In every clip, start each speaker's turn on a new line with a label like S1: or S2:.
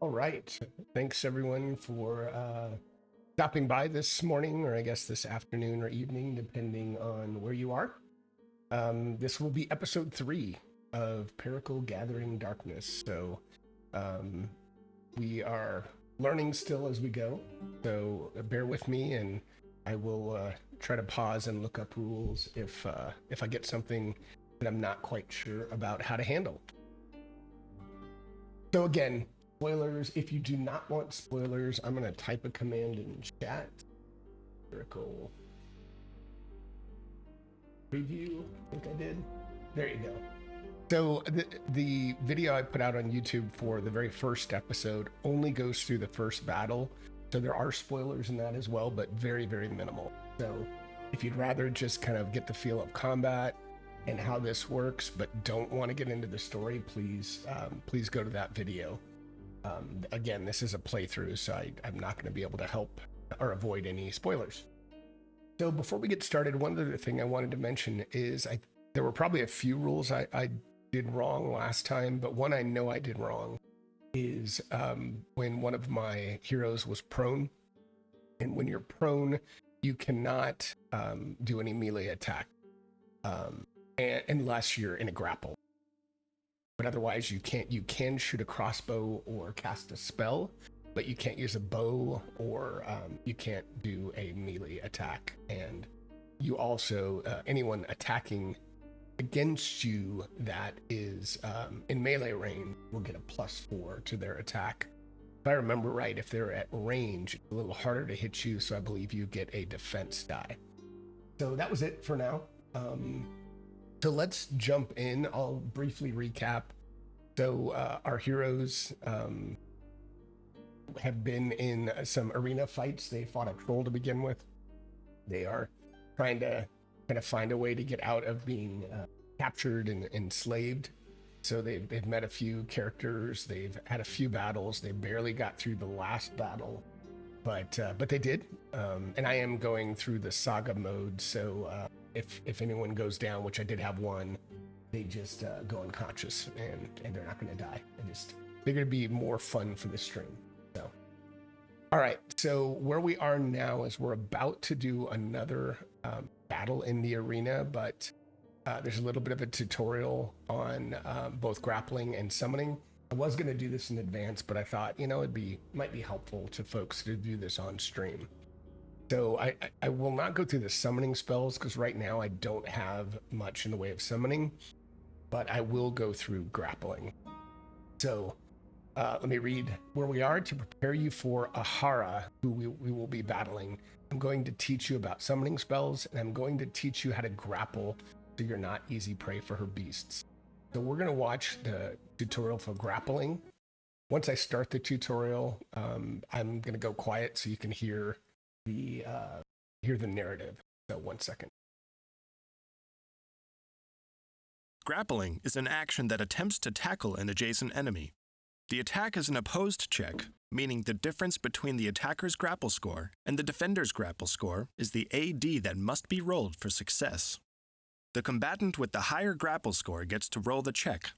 S1: All right. Thanks everyone for stopping by this morning, or I guess this afternoon or evening, depending on where you are. This will be episode 3 of Pericle Gathering Darkness. So we are learning still as we go. So bear with me, and I will try to pause and look up rules if I get something that I'm not quite sure about how to handle. So again, spoilers. If you do not want spoilers, I'm going to type a command in chat. Pericle preview, I think I did. There you go. So the video I put out on YouTube for the very first episode only goes through the first battle. So there are spoilers in that as well, but very, very minimal. So if you'd rather just kind of get the feel of combat and how this works, but don't want to get into the story, please go to that video. Again, this is a playthrough, so I'm not going to be able to help or avoid any spoilers. So before we get started, one other thing I wanted to mention is there were probably a few rules I did wrong last time, but one I know I did wrong is when one of my heroes was prone. And when you're prone, you cannot do any melee attack unless you're in a grapple. But otherwise, you can shoot a crossbow or cast a spell, but you can't use a bow, or you can't do a melee attack. And you also, anyone attacking against you that is in melee range will get a +4 to their attack. If I remember right, if they're at range, it's a little harder to hit you, so I believe you get a defense die. So that was it for now. So let's jump in. I'll briefly recap. So our heroes have been in some arena fights. They fought a troll to begin with. They are trying to kind of find a way to get out of being captured and enslaved. So they've met a few characters. They've had a few battles. They barely got through the last battle, but they did. And I am going through the saga mode. So if anyone goes down, which I did have one, they just go unconscious and they're not going to die. They're going to be more fun for the stream. So, all right. So where we are now is we're about to do another battle in the arena, but there's a little bit of a tutorial on both grappling and summoning. I was going to do this in advance, but I thought, might be helpful to folks to do this on stream. So I will not go through the summoning spells because right now I don't have much in the way of summoning, but I will go through grappling. So let me read where we are. To prepare you for Ahara, who we will be battling, I'm going to teach you about summoning spells, and I'm going to teach you how to grapple so you're not easy prey for her beasts. So we're going to watch the tutorial for grappling. Once I start the tutorial, I'm going to go quiet so you can hear the narrative. So 1 second.
S2: Grappling is an action that attempts to tackle an adjacent enemy. The attack is an opposed check, meaning the difference between the attacker's grapple score and the defender's grapple score is the AD that must be rolled for success. The combatant with the higher grapple score gets to roll the check.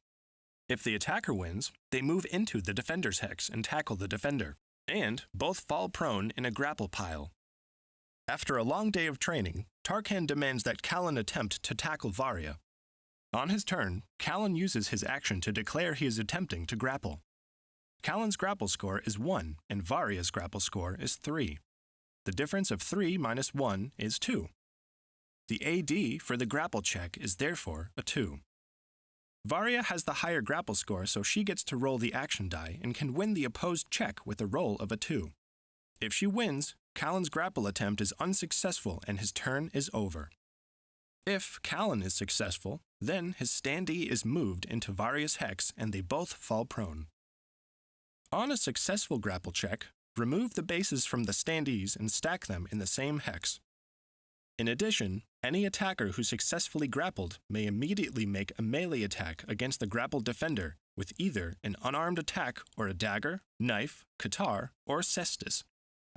S2: If the attacker wins, they move into the defender's hex and tackle the defender, and both fall prone in a grapple pile. After a long day of training, Tarkan demands that Callan attempt to tackle Varya. On his turn, Callan uses his action to declare he is attempting to grapple. Callan's grapple score is 1, and Varya's grapple score is 3. The difference of 3 minus 1 is 2. The AD for the grapple check is therefore a 2. Varya has the higher grapple score, so she gets to roll the action die and can win the opposed check with a roll of a 2. If she wins, Callan's grapple attempt is unsuccessful and his turn is over. If Callan is successful, then his standee is moved into Varya's hex and they both fall prone. On a successful grapple check, remove the bases from the standees and stack them in the same hex. In addition, any attacker who successfully grappled may immediately make a melee attack against the grappled defender with either an unarmed attack or a dagger, knife, katar, or cestus.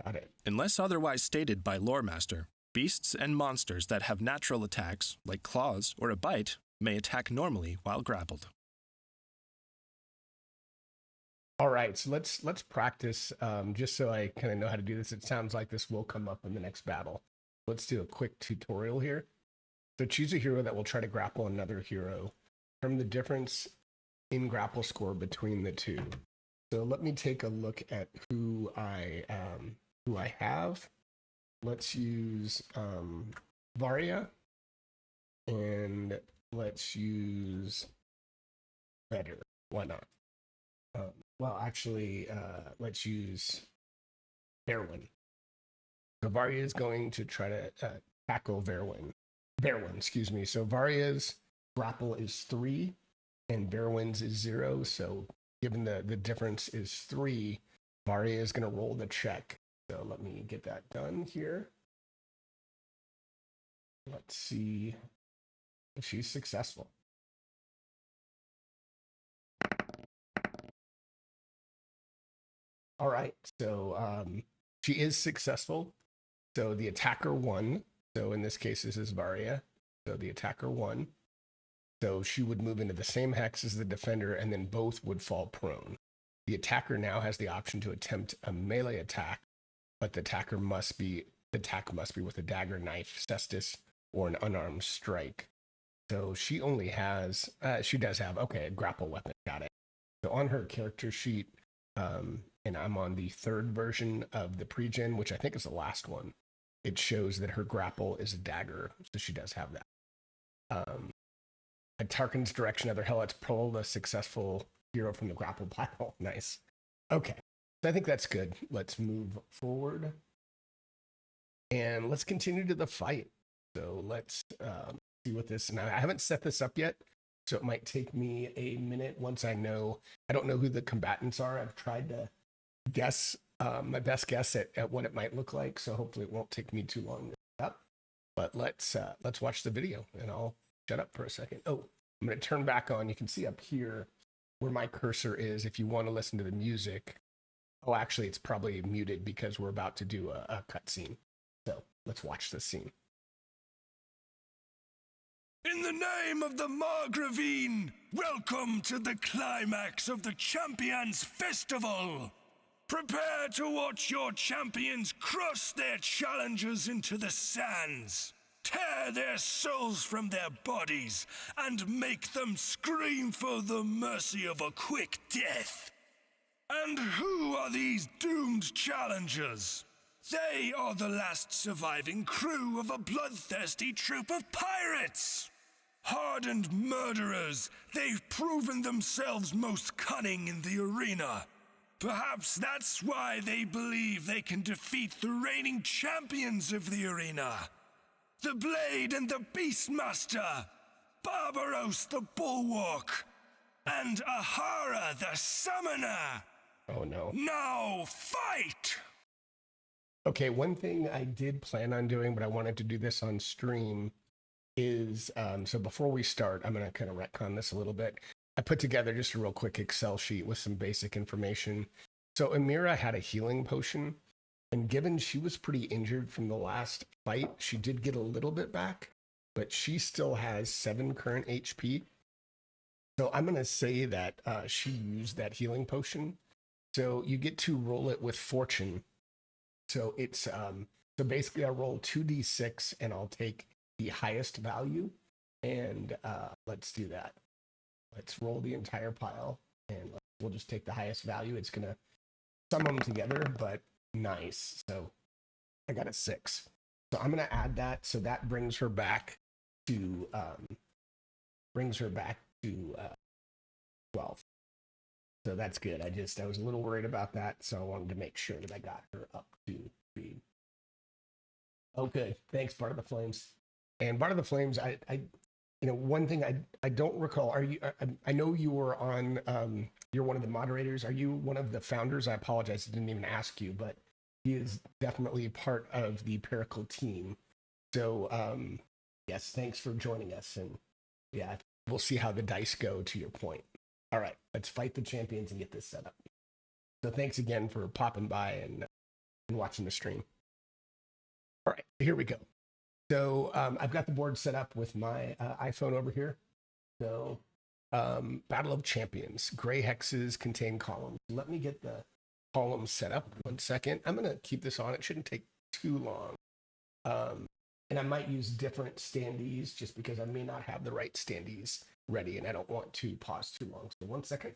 S1: Got it.
S2: Unless otherwise stated by Loremaster, beasts and monsters that have natural attacks, like claws or a bite, may attack normally while grappled.
S1: All right, so let's practice just so I kind of know how to do this. It sounds like this will come up in the next battle. Let's do a quick tutorial here. So choose a hero that will try to grapple another hero. Determine the difference in grapple score between the two. So let me take a look at who I have. Let's use Varia, and let's use Better. Why not? Well, actually, let's use Berwyn. So Varia is going to try to tackle Berwyn. Excuse me. So Varia's grapple is 3, and Berwyn's is 0. So given the difference is 3, Varia is going to roll the check. So let me get that done here. Let's see if she's successful. All right, so she is successful. So the attacker won. So in this case, this is Varia. So the attacker won. So she would move into the same hex as the defender, and then both would fall prone. The attacker now has the option to attempt a melee attack, but the attack must be with a dagger, knife, cestus, or an unarmed strike. So she only has, she does have, okay, a grapple weapon. Got it. So on her character sheet, and I'm on the 3rd version of the pre-gen, which I think is the last one. It shows that her grapple is a dagger, so she does have that. At Tarkin's direction of their helmets, pull the successful hero from the grapple pile. Nice. Okay, so I think that's good. Let's move forward, and let's continue to the fight. So let's see what this. Now I haven't set this up yet, so it might take me a minute once I know. I don't know who the combatants are. I've tried to guess my best guess at what it might look like, so hopefully it won't take me too long to set up. But let's watch the video, and I'll shut up for a second. Oh, I'm going to turn back on. You can see up here where my cursor is if you want to listen to the music. Oh, actually, it's probably muted because we're about to do a cutscene. So let's watch this scene.
S3: In the name of the Margravine, welcome to the climax of the Champions Festival. Prepare to watch your champions crush their challengers into the sands, tear their souls from their bodies, and make them scream for the mercy of a quick death. And who are these doomed challengers? They are the last surviving crew of a bloodthirsty troop of pirates. Hardened murderers, they've proven themselves most cunning in the arena. Perhaps that's why they believe they can defeat the reigning champions of the arena. The Blade and the Beastmaster, Barbaros the Bulwark, and Ahara the Summoner.
S1: Oh no.
S3: Now fight!
S1: Okay, one thing I did plan on doing, but I wanted to do this on stream, is so before we start, I'm going to kind of retcon this a little bit. I put together just a real quick Excel sheet with some basic information. So Amira had a healing potion, and given she was pretty injured from the last fight, she did get a little bit back, but she still has 7 current HP. So I'm going to say that she used that healing potion. So you get to roll it with fortune. So it's so basically I roll 2d6 and I'll take the highest value, and let's do that. Let's roll the entire pile, and we'll just take the highest value. It's gonna sum them together, but nice. So I got a 6. So I'm gonna add that. So that brings her back to 12. So that's good. I was a little worried about that, so I wanted to make sure that I got her up to speed. Okay, thanks, Bart of the Flames. And Bart of the Flames, I one thing I don't recall. Are you? I know you were on. You're one of the moderators. Are you one of the founders? I apologize, I didn't even ask you, but he is definitely part of the Pericle team. So yes, thanks for joining us, and yeah, we'll see how the dice go. To your point. All right, let's fight the champions and get this set up. So thanks again for popping by and watching the stream. All right, here we go. So I've got the board set up with my iPhone over here. So Battle of Champions. Gray hexes contain columns. Let me get the columns set up. 1 second. I'm going to keep this on. It shouldn't take too long. And I might use different standees just because I may not have the right standees ready and I don't want to pause too long. So 1 second.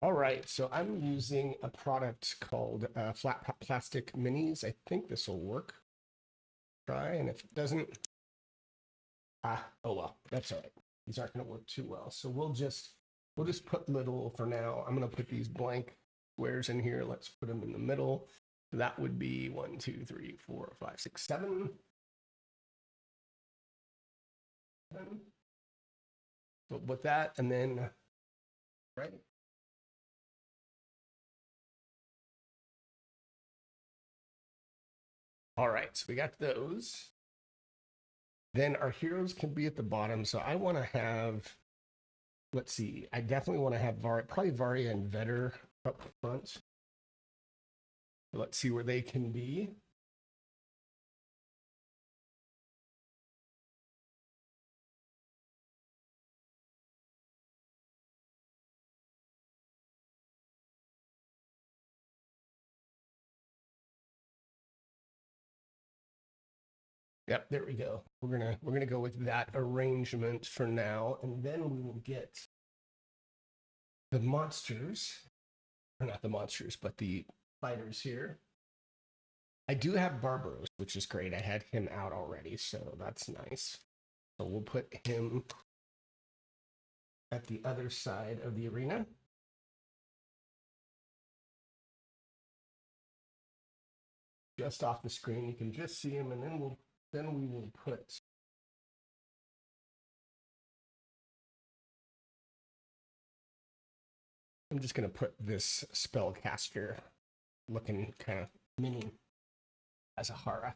S1: All right, so I'm using a product called Flat Plastic Minis. I think this will work. Try, and if it doesn't, oh well, that's all right. These aren't going to work too well. So we'll just put little for now. I'm going to put these blank squares in here. Let's put them in the middle. So that would be 1, 2, 3, 4, 5, 6, 7. So with that, and then right. All right, so we got those. Then our heroes can be at the bottom. So I want to have, let's see, I definitely want to have probably Varia and Vetter up front. So let's see where they can be. Yep, there we go. We're gonna go with that arrangement for now, and then we will get the monsters, or not the monsters, but the fighters here. I do have Barbaros, which is great. I had him out already, so that's nice. So we'll put him at the other side of the arena. Just off the screen, you can just see him, and then we will put I'm just going to put this spellcaster looking kind of mini as a Hara.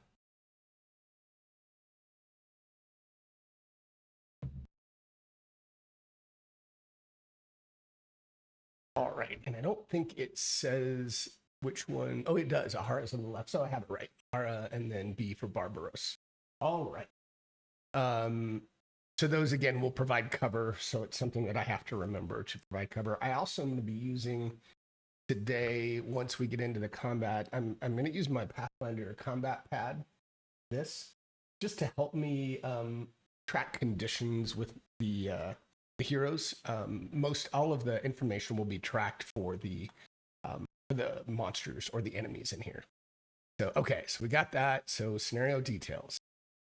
S1: All right, and I don't think it says which one. Oh, it does. Ahara's on the left, so I have it right. Ahara and then B for Barbaros. All right. So those, again, will provide cover, so it's something that I have to remember to provide cover. I also am going to be using today, once we get into the combat, I'm going to use my Pathfinder combat pad, this, just to help me track conditions with the heroes. All of the information will be tracked for the monsters or the enemies in here. So, okay, so we got that. So scenario details.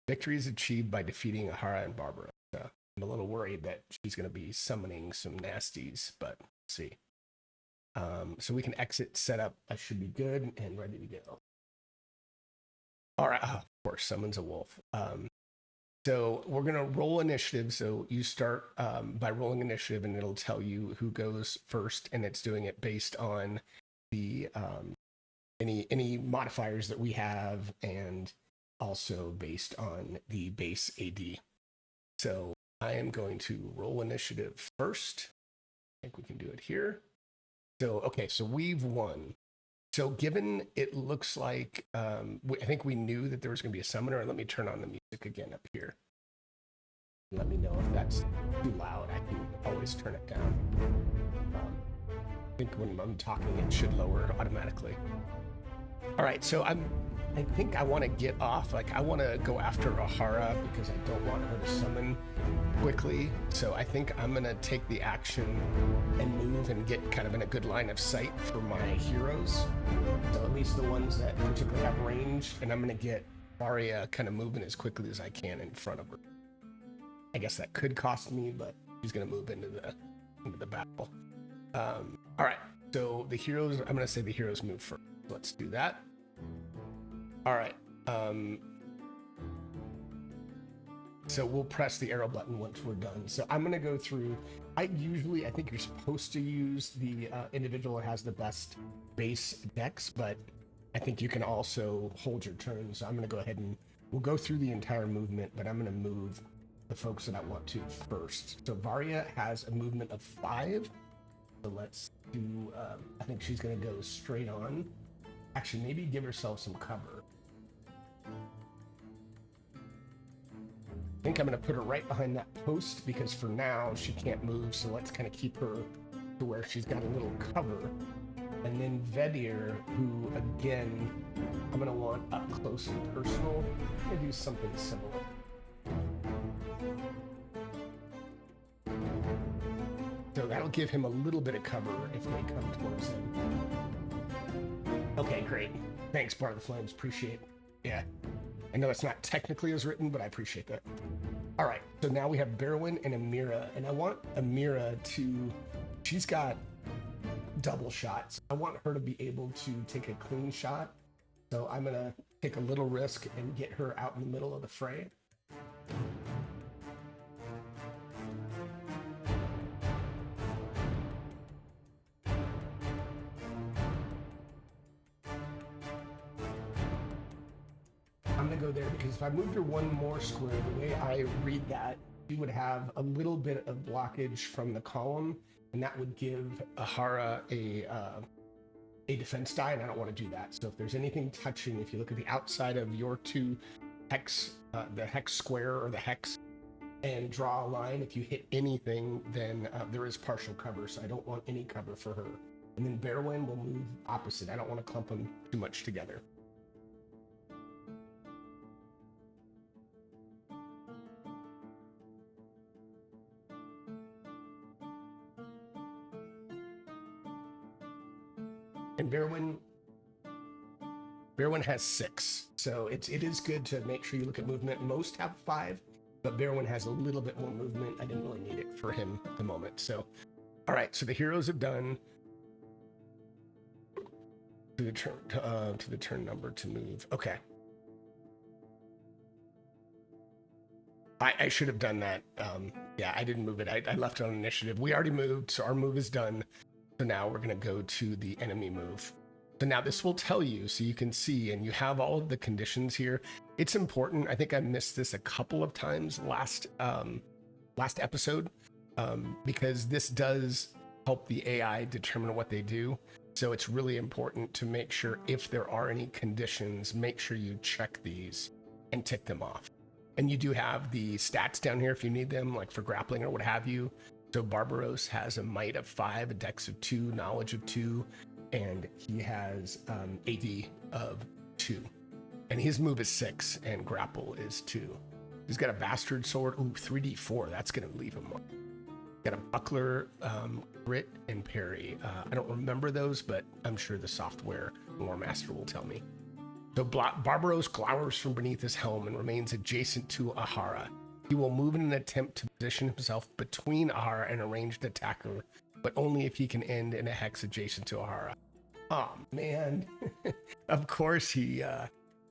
S1: Victory is achieved by defeating Ahara and Barbara. I'm a little worried that she's going to be summoning some nasties, but let's see. So we can exit setup. I should be good and ready to go. All right. Oh, of course, summons a wolf. So we're going to roll initiative. So you start by rolling initiative, and it'll tell you who goes first, and it's doing it based on the any modifiers that we have, and also based on the base AD. So I am going to roll initiative first. I think we can do it here. So, okay, so we've won. So given it looks like, I think we knew that there was going to be a summoner. Let me turn on the music again up here. Let me know if that's too loud. I can always turn it down. I think when I'm talking, it should lower automatically. All right, so I think I want to get off. Like, I want to go after Ahara because I don't want her to summon quickly. So I think I'm going to take the action and move and get kind of in a good line of sight for my heroes. So at least the ones that particularly have range. And I'm going to get Arya kind of moving as quickly as I can in front of her. I guess that could cost me, but she's going to move into the battle. All right, so the heroes, I'm going to say the heroes move first. Let's do that. All right. So we'll press the arrow button once we're done. So I'm gonna go through. I think you're supposed to use the individual that has the best base dex, but I think you can also hold your turn. So I'm gonna go ahead and we'll go through the entire movement, but I'm gonna move the folks that I want to first. So Varia has a movement of 5. So let's do, I think she's gonna go straight on. Actually, maybe give herself some cover. I think I'm gonna put her right behind that post because for now she can't move. So let's kind of keep her to where she's got a little cover. And then Vedir, who again, I'm gonna want up close and personal. I'm gonna do something similar. So that'll give him a little bit of cover if they come towards him. Okay, great. Thanks, Bar of the Flames. Appreciate it. Yeah. I know it's not technically as written, but I appreciate that. All right. So now we have Berwyn and Amira. And I want Amira to... She's got double shots. I want her to be able to take a clean shot. So I'm going to take a little risk and get her out in the middle of the fray. I'm gonna go there because if I moved her one more square, the way I read that, she would have a little bit of blockage from the column, and that would give Ahara a defense die, and I don't want to do that. So if there's anything touching, if you look at the outside of your 2 hex, the hex square or the hex, and draw a line, if you hit anything, then there is partial cover, so I don't want any cover for her. And then Berwyn will move opposite. I don't want to clump them too much together. And Berwyn has 6, so it is good to make sure you look at movement. Most have 5, but Berwyn has a little bit more movement. I didn't really need it for him at the moment. So, all right. So the heroes have done to the turn number to move. Okay. I should have done that. Yeah, I didn't move it. I left it on initiative. We already moved, so our move is done. So now we're going to go to the enemy move. So now this will tell you, so you can see, and you have all of the conditions here. It's important. I think I missed this a couple of times last episode, because this does help the AI determine what they do. So it's really important to make sure if there are any conditions, make sure you check these and tick them off. And you do have the stats down here if you need them, like for grappling or what have you. So Barbaros has a might of 5, a dex of 2, knowledge of 2, and he has AD of 2. And his move is 6, and grapple is 2. He's got a bastard sword, 3d4, that's gonna leave him. Got a buckler, grit, and parry. I don't remember those, but I'm sure the software lore master will tell me. So Barbaros glowers from beneath his helm and remains adjacent to Ahara. He will move in an attempt to position himself between Ahara and a ranged attacker, but only if he can end in a hex adjacent to Ahara. Oh man, of course he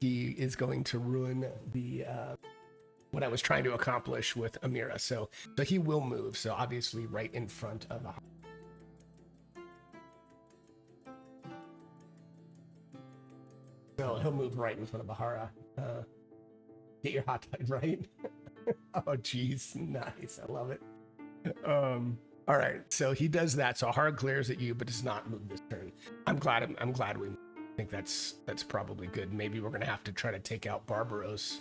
S1: is going to ruin the what I was trying to accomplish with Amira. So he will move. So obviously right in front of Ahara. So he'll move right in front of Ahara. Get your hot tide right. Oh geez, nice. I love it. All right, so he does that. So Ahara glares at you, but does not move this turn. I'm glad we think that's probably good. Maybe we're gonna have to try to take out Barbaros.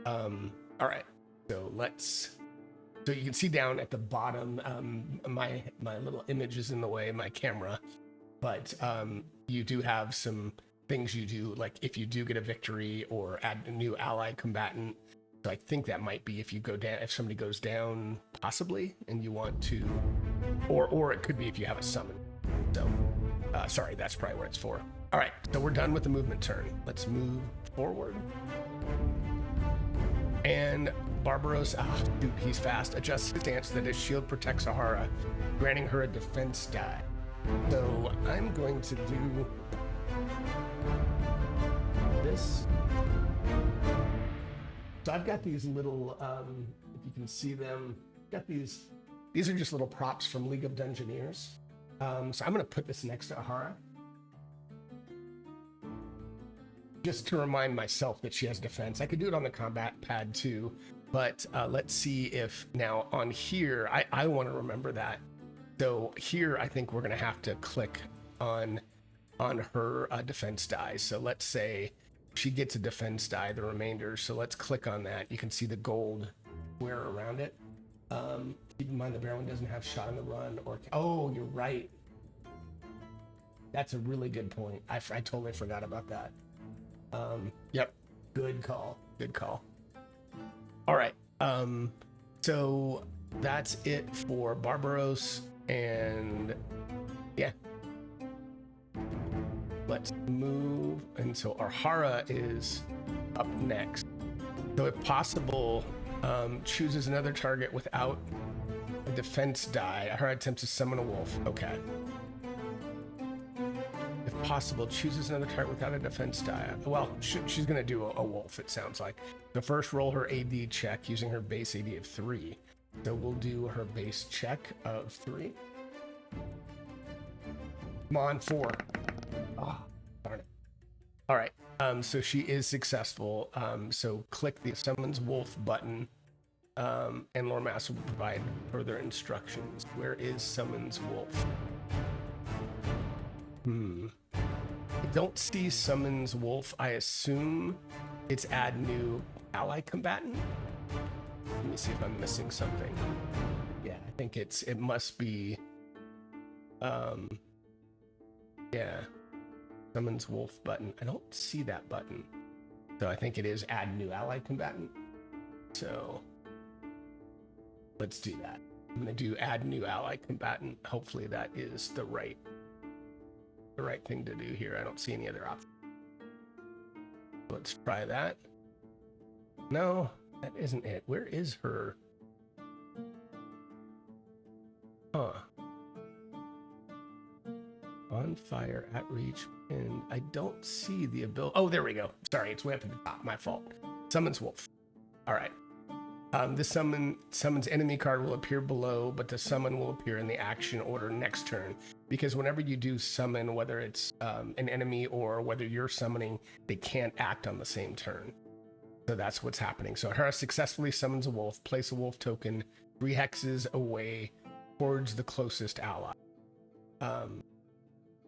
S1: All right, so you can see down at the bottom, my little image is in the way, my camera, but you do have some things you do, like if you do get a victory or add a new ally combatant. So I think that might be if you go down, if somebody goes down, possibly, and you want to, or it could be if you have a summon. So, sorry, that's probably what it's for. All right, so we're done with the movement turn. Let's move forward. And Barbaros, dude, he's fast. Adjusts his stance so that his shield protects Ahara, granting her a defense die. So I'm going to do this. So I've got these little, if you can see them, got these are just little props from League of Dungeoneers. So I'm gonna put this next to Ahara, just to remind myself that she has defense. I could do it on the combat pad too, but let's see if now on here, I want to remember that. So here, I think we're gonna have to click on her defense die. So let's say she gets a defense die, the remainder. So let's click on that. You can see the gold square around it. Keep in mind the Barrowin doesn't have shot on the run or, oh, you're right. That's a really good point. I totally forgot about that. Yep. Good call. Good call. All right. So that's it for Barbaros, and yeah. Let's move. And so Ahara is up next. So if possible, chooses another target without a defense die. Ahara attempts to summon a wolf. Okay. If possible, chooses another target without a defense die. Well, she's going to do a wolf, it sounds like. So first, roll her AD check using her base AD of 3. So we'll do her base check of 3. Come on, 4. Oh, darn it. All right. So she is successful. So click the Summons Wolf button, and Lore Master will provide further instructions. Where is Summons Wolf? I don't see Summons Wolf. I assume it's add new ally combatant. Let me see if I'm missing something. Yeah, I think it must be, yeah. Summons Wolf button. I don't see that button. So I think it is add new ally combatant. So let's do that. I'm gonna do add new ally combatant. Hopefully that is the right thing to do here. I don't see any other option. Let's try that. No, that isn't it. Where is her? Huh. On fire, at reach, and I don't see the ability. Oh, there we go. Sorry, it's way up at the top. My fault. Summons Wolf. All right. This summons enemy card will appear below, but the summon will appear in the action order next turn. Because whenever you do summon, whether it's an enemy or whether you're summoning, they can't act on the same turn. So that's what's happening. So Ahara successfully summons a wolf. Place a wolf token 3 hexes away towards the closest ally.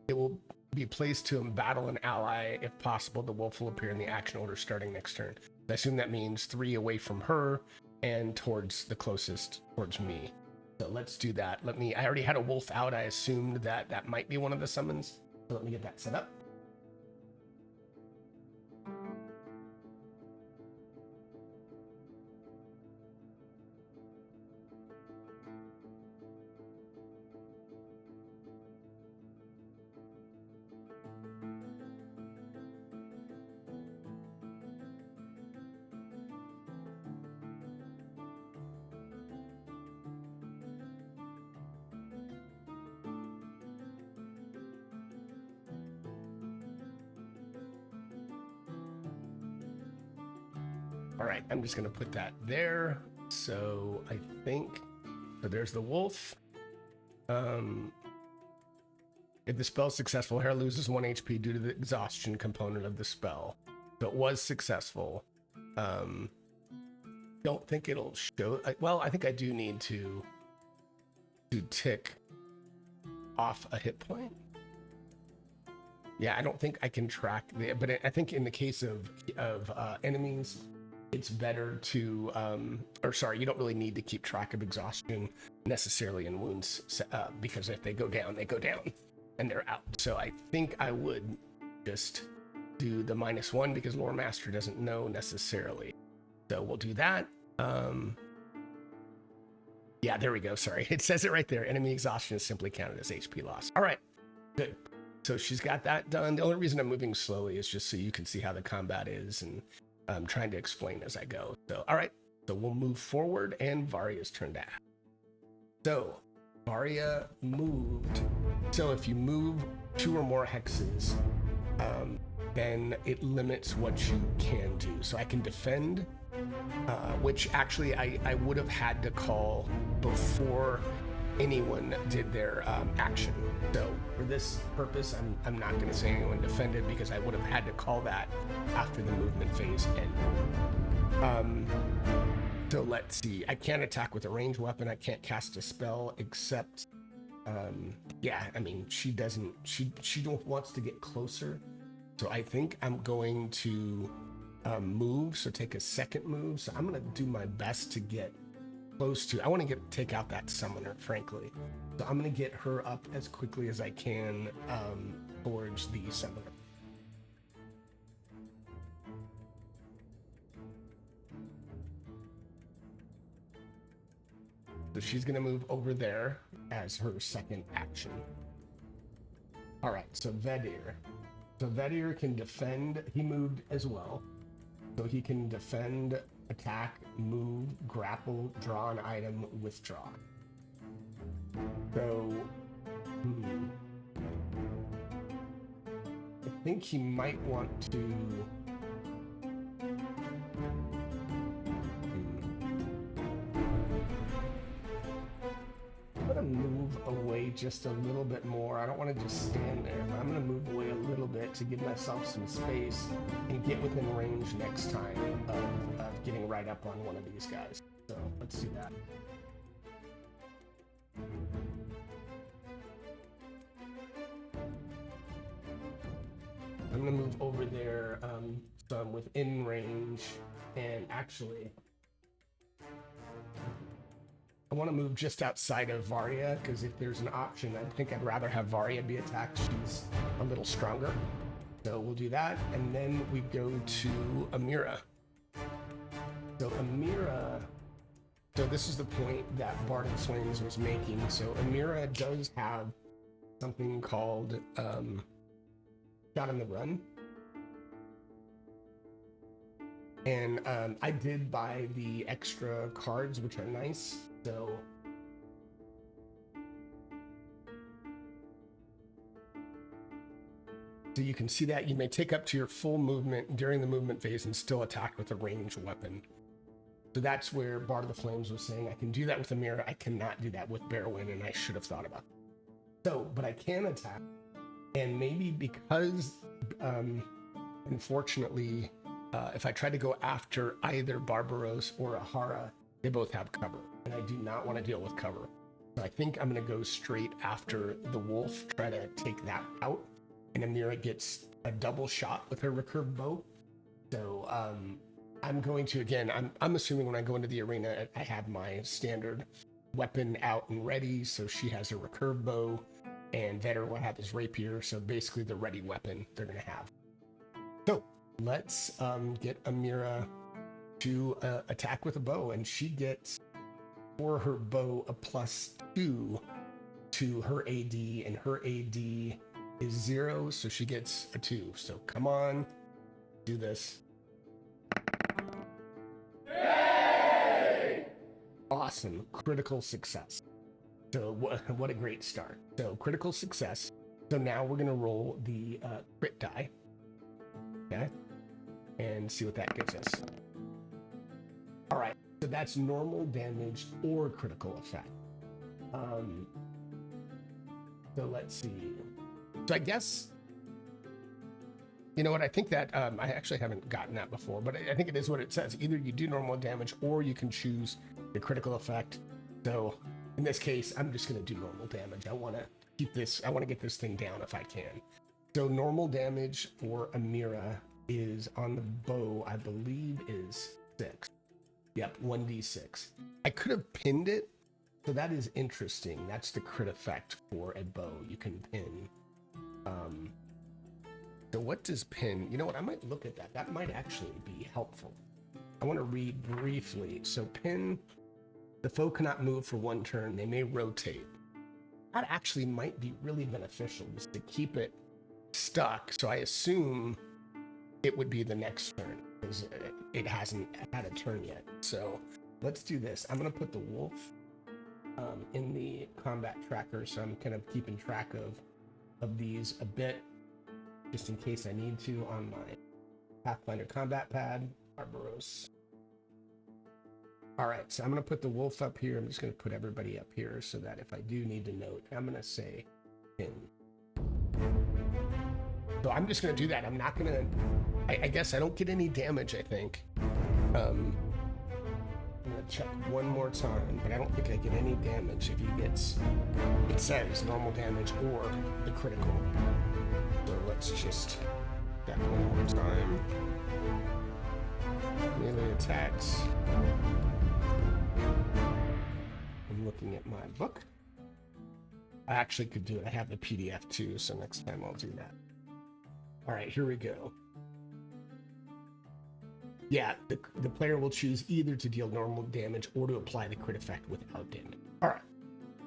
S1: It will be placed to battle an ally. If possible, the wolf will appear in the action order starting next turn. I assume that means 3 away from her and towards the closest towards me. So let's do that. I already had a wolf out. I assumed that might be one of the summons. So let me get that set up. All right, I'm just gonna put that there. So I think, so there's the wolf. If the spell is successful, Ahara loses 1 HP due to the exhaustion component of the spell. So it was successful. Don't think it'll show, well, I think I do need to tick off a hit point. Yeah, I don't think I can track but I think in the case of enemies, it's better to, you don't really need to keep track of exhaustion necessarily in wounds, because if they go down and they're out. So I think I would just do the -1 because Lore Master doesn't know necessarily. So we'll do that. Yeah, there we go. Sorry. It says it right there. Enemy exhaustion is simply counted as HP loss. All right, good. So she's got that done. The only reason I'm moving slowly is just so you can see how the combat is, and I'm trying to explain as I go. So, all right, so we'll move forward, and Varia's turn to act. So Varia moved. So if you move 2 or more hexes, then it limits what you can do. So I can defend, which actually I would have had to call before anyone did their action. So for this purpose, I'm not going to say anyone defended because I would have had to call that after the movement phase ended. So let's see. I can't attack with a ranged weapon. I can't cast a spell except, yeah, I mean, she wants to get closer. So I think I'm going to move, so take a second move. So I'm going to do my best to get close to, I want to take out that summoner, frankly. So I'm going to get her up as quickly as I can towards the summoner. So she's going to move over there as her second action. All right, so Vedir. So Vedir can defend. He moved as well. So he can defend, attack, move, grapple, draw an item, withdraw. So, I think he might want to... I'm going to move away just a little bit more. I don't want to just stand there, but I'm going to move away a little bit to give myself some space and get within range next time of getting right up on one of these guys. So let's do that. I'm going to move over there so I'm within range, and actually I want to move just outside of Varya, because if there's an option, I think I'd rather have Varya be attacked. She's a little stronger. So we'll do that, and then we go to Amira. So Amira, so this is the point that Bard of Flames was making. So Amira does have something called Shot on the Run. And I did buy the extra cards, which are nice. So you can see that you may take up to your full movement during the movement phase and still attack with a ranged weapon. So that's where Bard of the Flames was saying, I can do that with Amira. I cannot do that with Barrowin, and I should have thought about it. So, but I can attack. And maybe because, unfortunately, if I try to go after either Barbaros or Ahara, they both have cover, and I do not want to deal with cover. So I think I'm going to go straight after the wolf, try to take that out, and Amira gets a double shot with her recurve bow. So I'm going to, again, I'm assuming when I go into the arena, I have my standard weapon out and ready, so she has her recurve bow, and Vetter will have his rapier, so basically the ready weapon they're going to have. So let's get Amira to attack with a bow, and she gets, for her bow, a +2 to her AD, and her AD is 0, so she gets a 2. So come on, do this. Yay! Awesome, critical success. So what a great start. So critical success. So now we're gonna roll the crit die, okay, and see what that gives us. All right, so that's normal damage or critical effect. So let's see. So I guess, you know what, I think that, I actually haven't gotten that before, but I think it is what it says. Either you do normal damage or you can choose the critical effect. So in this case, I'm just going to do normal damage. I want to keep this, I want to get this thing down if I can. So normal damage for Amira is on the bow, I believe is 6. Yep, 1d6. I could have pinned it, so that is interesting. That's the crit effect for a bow. You can pin. So what does pin? You know what? I might look at that. That might actually be helpful. I want to read briefly. So pin, the foe cannot move for 1 turn. They may rotate. That actually might be really beneficial, just to keep it stuck. So I assume it would be the next turn, because it hasn't had a turn yet. So let's do this. I'm going to put the wolf in the combat tracker, so I'm kind of keeping track of these a bit. just in case I need to on my Pathfinder combat pad. Barbaros. All right, so I'm going to put the wolf up here. I'm just going to put everybody up here so that if I do need to note, I'm going to say pin. So I'm just going to do that. I'm not going to, I guess I don't get any damage, I think. I'm going to check one more time, but I don't think I get any damage if he gets, it says normal damage or the critical. So let's just check one more time. Melee attacks. I'm looking at my book. I actually could do it. I have the PDF too, so next time I'll do that. All right, here we go. Yeah, the player will choose either to deal normal damage or to apply the crit effect without damage. All right,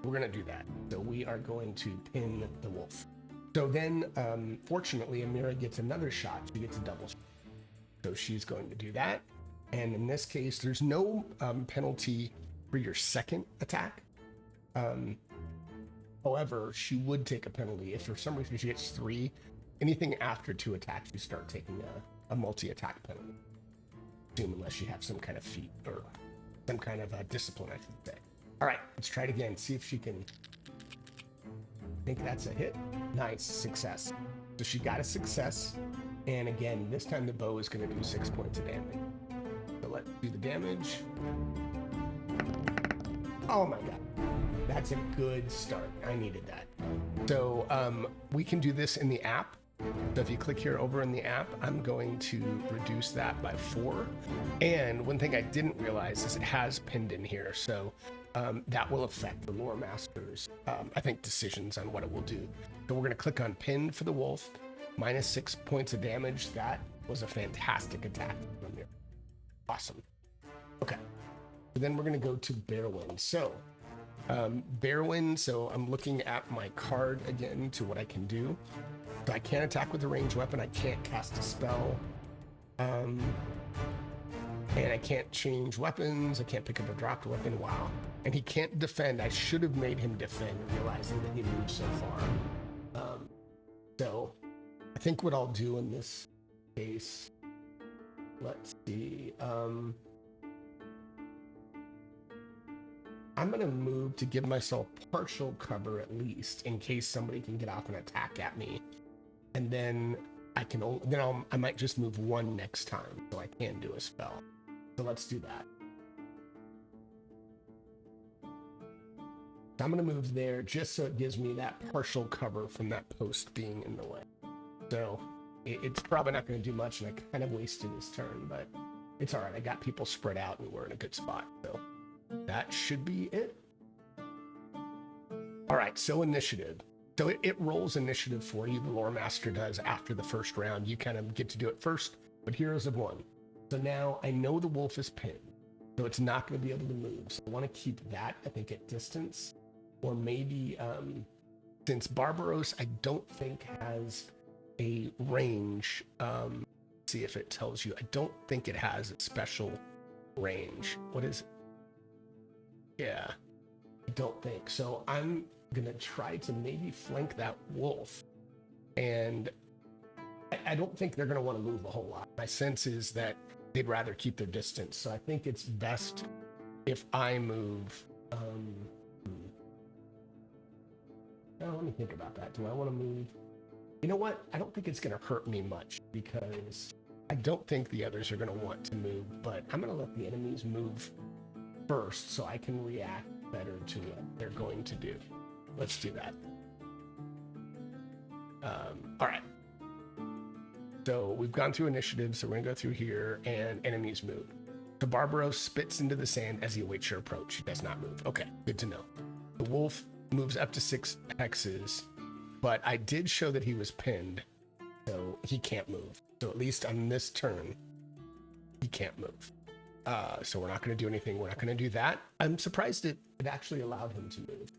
S1: we're gonna do that. So we are going to pin the wolf. So then, fortunately, Amira gets another shot. She gets a double shot. So she's going to do that. And in this case, there's no penalty for your second attack. However, she would take a penalty if for some reason she gets 3. Anything after 2 attacks, you start taking a multi-attack penalty. Assume unless you have some kind of feat or some kind of discipline, I should say. All right, let's try it again. See if she can. I think that's a hit. Nice, success. So she got a success. And again, this time the bow is going to do 6 points of damage. So let's do the damage. Oh my god. That's a good start. I needed that. So we can do this in the app. So if you click here over in the app, I'm going to reduce that by 4. And one thing I didn't realize is it has pinned in here. So that will affect the lore master's, I think, decisions on what it will do. So we're going to click on pin for the wolf. Minus 6 points of damage. That was a fantastic attack from here. Awesome. Okay. So then we're going to go to Bearwind. So Bearwind, so I'm looking at my card again to what I can do. So I can't attack with a ranged weapon. I can't cast a spell. And I can't change weapons. I can't pick up a dropped weapon. Wow. And he can't defend. I should have made him defend, realizing that he moved so far. So I think what I'll do in this case, let's see. I'm going to move to give myself partial cover at least in case somebody can get off an attack at me. And then I might just move 1 next time so I can do a spell. So let's do that. I'm going to move there just so it gives me that partial cover from that post being in the way. So it's probably not going to do much, and I kind of wasted his turn, but it's all right. I got people spread out, and we're in a good spot. So that should be it. All right, so initiative. So it rolls initiative for you. The lore master does after the first round. You kind of get to do it first, but heroes have won. So now I know the wolf is pinned, so it's not going to be able to move. So I want to keep that, I think, at distance. Or maybe, since Barbaros, I don't think has a range. See if it tells you. I don't think it has a special range. What is it? Yeah, I don't think. So I'm going to try to maybe flank that wolf. And I don't think they're going to want to move a whole lot. My sense is that they'd rather keep their distance. So I think it's best if I move. Let me think about that. Do I want to move? You know what? I don't think it's going to hurt me much because I don't think the others are going to want to move, but I'm going to let the enemies move first so I can react better to what they're going to do. Let's do that. All right. So we've gone through initiatives, so we're going to go through here, and enemies move. So Barbaros spits into the sand as he awaits your approach. He does not move. Okay, good to know. The wolf moves up to 6 hexes, but I did show that he was pinned, so he can't move. So at least on this turn, he can't move. So we're not going to do anything. We're not going to do that. I'm surprised it actually allowed him to move.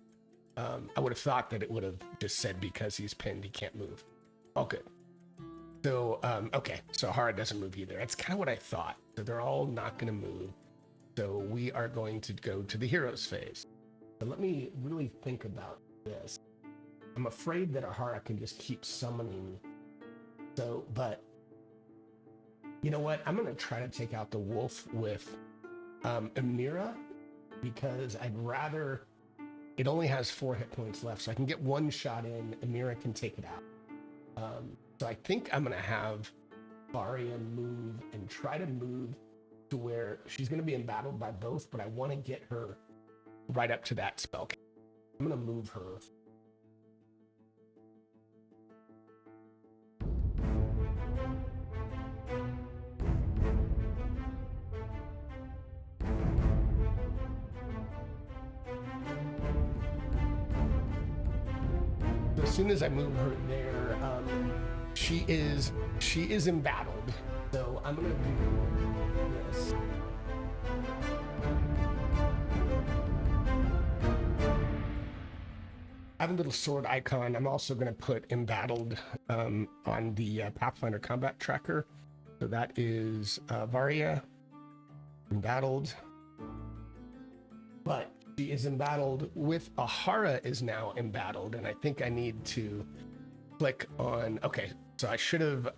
S1: I would have thought that it would have just said because he's pinned, he can't move. All good. So, okay, so Hara doesn't move either. That's kind of what I thought. So they're all not going to move. So we are going to go to the heroes phase. But let me really think about this. I'm afraid that Ahara can just keep summoning So, but you know what? I'm going to try to take out the wolf with Amira, because I'd rather, it only has 4 hit points left, so I can get 1 shot in. Amira can take it out. So I think I'm going to have Varia move and try to move to where she's going to be embattled by both, but I want to get her right up to that spell. I'm going to move her. So as soon as I move her there, she is embattled. So I'm going to do this. I have a little sword icon. I'm also going to put embattled on the Pathfinder combat tracker. So that is Varia, embattled. But she is embattled with Ahara is now embattled. And I think I need to click on, okay, so I should have, I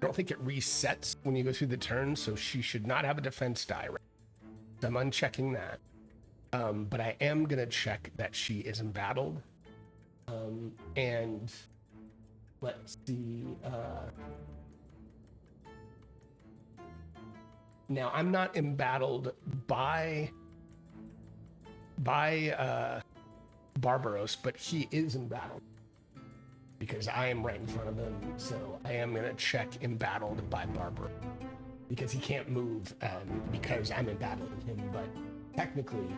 S1: don't think it resets when you go through the turn. So she should not have a defense die. Right? So I'm unchecking that. But I am going to check that she is embattled. And let's see, now I'm not embattled by Barbaros, but he is embattled because I am right in front of him. So I am going to check embattled by Barbaros because he can't move because I'm embattled with him, but technically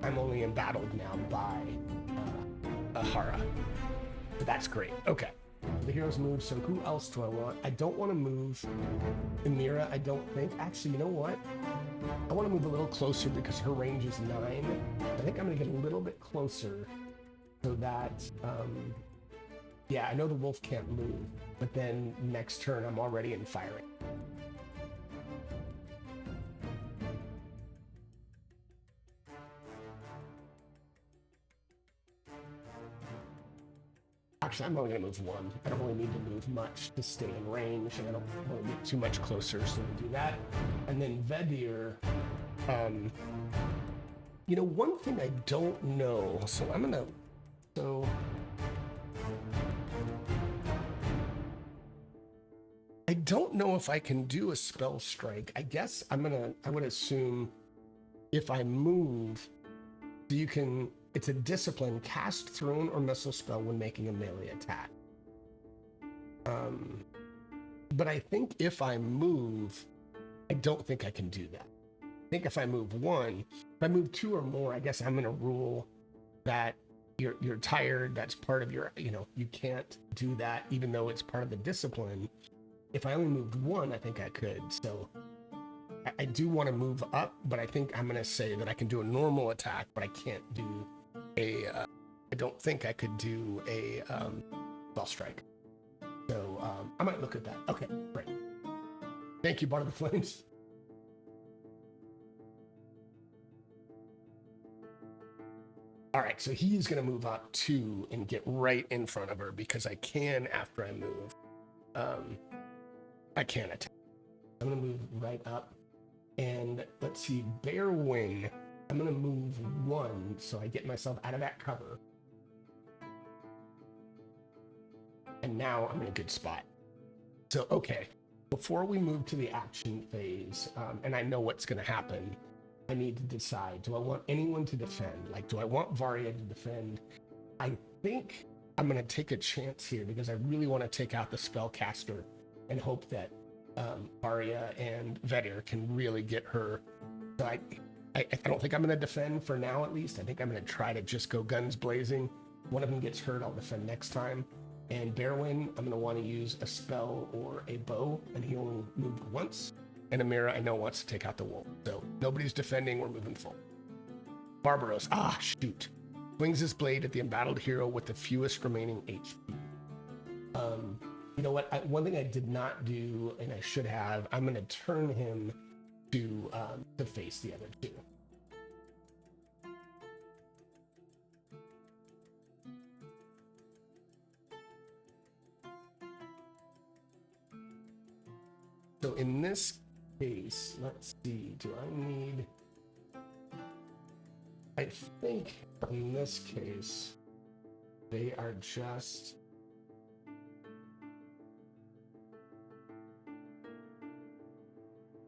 S1: I'm only embattled now by Ahara. But that's great. Okay. The heroes move. So who else do I want? I don't want to move Amira, I don't think. Actually, you know what? I want to move a little closer because her range is 9. I think I'm going to get a little bit closer so that, yeah, I know the wolf can't move, but then next turn I'm already in firing. Actually, I'm only going to move 1. I don't really need to move much to stay in range, and I don't want to get too much closer, so we'll do that. And then Vedir, you know, one thing I don't know, so I'm going to, so I don't know if I can do a spell strike. I guess I would assume if I move, you can, it's a discipline, cast thrown or missile spell when making a melee attack. But I think if I move, I don't think I can do that. I think if I move 1, if I move 2 or more, I guess I'm going to rule that you're tired. That's part of your, you know, you can't do that even though it's part of the discipline. If I only moved 1, I think I could. So I do want to move up, but I think I'm going to say that I can do a normal attack, but I can't do I don't think I could do a spell strike. So I might look at that. Okay, great. Thank you, Bart of the Flames. All right, so he's going to move up 2 and get right in front of her because I can after I move. I can attack. I'm going to move right up. And let's see, Bear Wing. I'm going to move 1 so I get myself out of that cover. And now I'm in a good spot. So, okay, before we move to the action phase, and I know what's going to happen, I need to decide, do I want anyone to defend? Like, do I want Varia to defend? I think I'm going to take a chance here because I really want to take out the spellcaster and hope that Varia and Vedir can really get her. So I don't think I'm going to defend for now, at least. I think I'm going to try to just go guns blazing. One of them gets hurt, I'll defend next time. And Bearwin, I'm going to want to use a spell or a bow, and he only moved once. And Amira, I know, wants to take out the wolf. So nobody's defending, we're moving full. Barbaros, shoot. Swings his blade at the embattled hero with the fewest remaining HP. You know what? One thing I did not do, and I should have, I'm going to turn him to face the other 2. So in this case, let's see, do I need... I think in this case, they are just...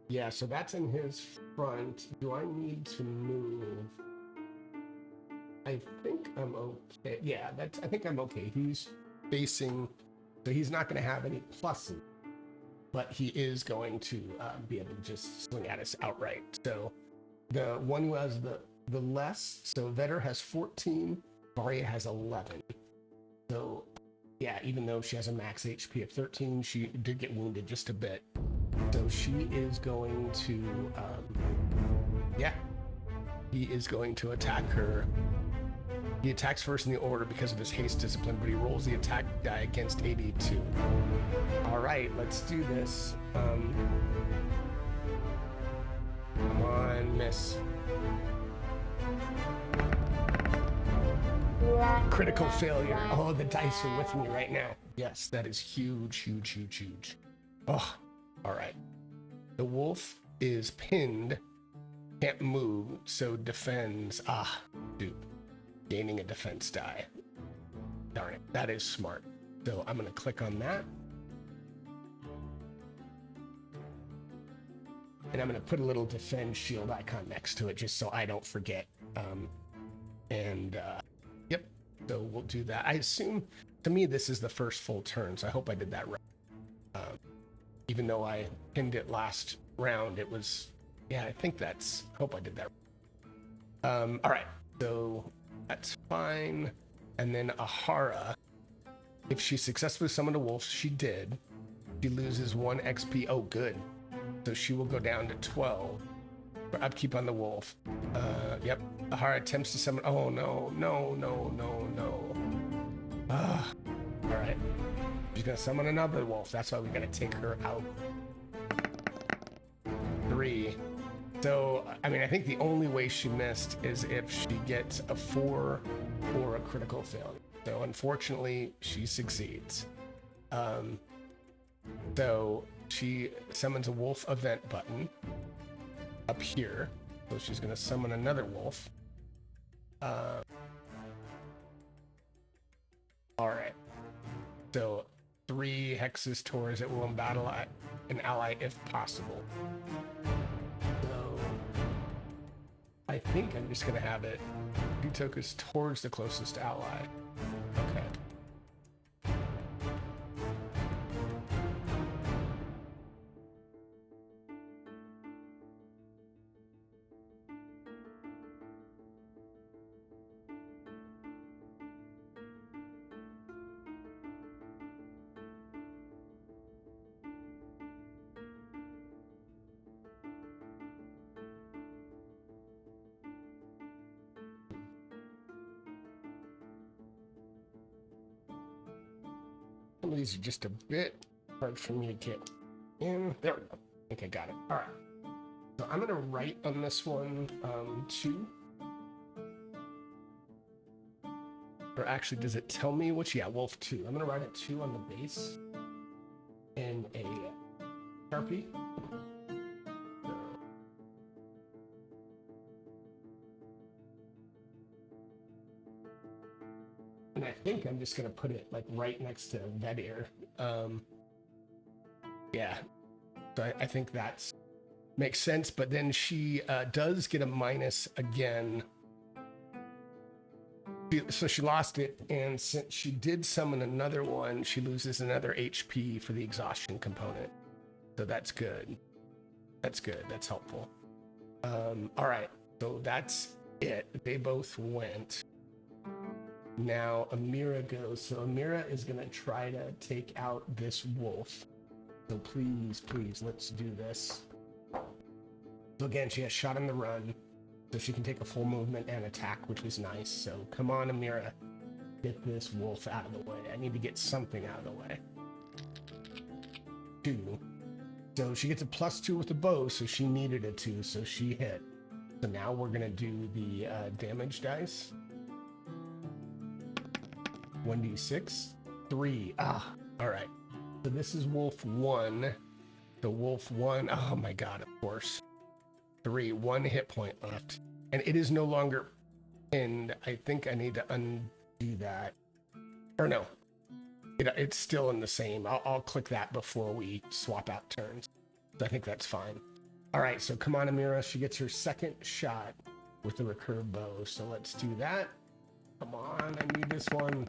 S1: Yeah, so that's in his front. Do I need to move? I think I'm okay. Yeah, I think I'm okay. He's facing, so he's not going to have any pluses, but he is going to be able to just swing at us outright. So the one who has the less, so Vetter has 14, Varia has 11. So yeah, even though she has a max HP of 13, she did get wounded just a bit. So she is going to, he is going to attack her. He attacks first in the order because of his haste discipline, but he rolls the attack die against 82. All right, let's do this. Come on, miss. Critical failure. Oh, the dice are with me right now. Yes, that is huge, huge, huge, huge. Oh, all right. The wolf is pinned, can't move, so defends. Dude. Gaining a defense die. Darn it, that is smart. So I'm gonna click on that. And I'm gonna put a little defend shield icon next to it just so I don't forget. Yep, so we'll do that. I assume, to me, this is the first full turn, so I hope I did that right. Even though I pinned it last round, it was, yeah, I think that's, hope I did that right. All right, so that's fine. And then Ahara, if she successfully summoned a wolf, she did. She loses 1 XP. Oh, good. So she will go down to 12 for upkeep on the wolf. Yep. Ahara attempts to summon. Oh, no. All right. She's going to summon another wolf. That's why we got to take her out. 3. So, I mean, I think the only way she missed is if she gets a 4 or a critical failure. So, unfortunately, she succeeds. So, she summons a wolf event button up here. So, she's going to summon another wolf. All right. So, 3 hexes towards it will embattle an ally if possible. I think I'm just going to have it 2 tokens towards the closest ally. Okay. Some of these are just a bit hard for me to get in. There we go. I think I got it. All right. So I'm going to write on this one 2. Or actually, does it tell me which? Yeah, wolf 2. I'm going to write a 2 on the base and a Sharpie. And I think I'm just going to put it like right next to Vedir. Yeah. So I think that's makes sense. But then she does get a minus again. So she lost it. And since she did summon another one, she loses another HP for the exhaustion component. So that's good. That's good. That's helpful. All right. So that's it. They both went. Now Amira goes. So Amira is going to try to take out this wolf. So please, let's do this. So again, she has shot in the run. So she can take a full movement and attack, which is nice. So come on, Amira. Get this wolf out of the way. I need to get something out of the way. 2. So she gets a +2 with the bow, so she needed a 2, so she hit. So now we're going to do the damage dice. 1d6, 3. All right. So this is wolf 1. The wolf 1. Oh my god, of course. 3. 1 hit point left. And it is no longer pinned. I think I need to undo that. Or no. It's still in the same. I'll click that before we swap out turns. So I think that's fine. All right, so come on, Amira. She gets her second shot with the recurve bow. So let's do that. Come on, I need this one.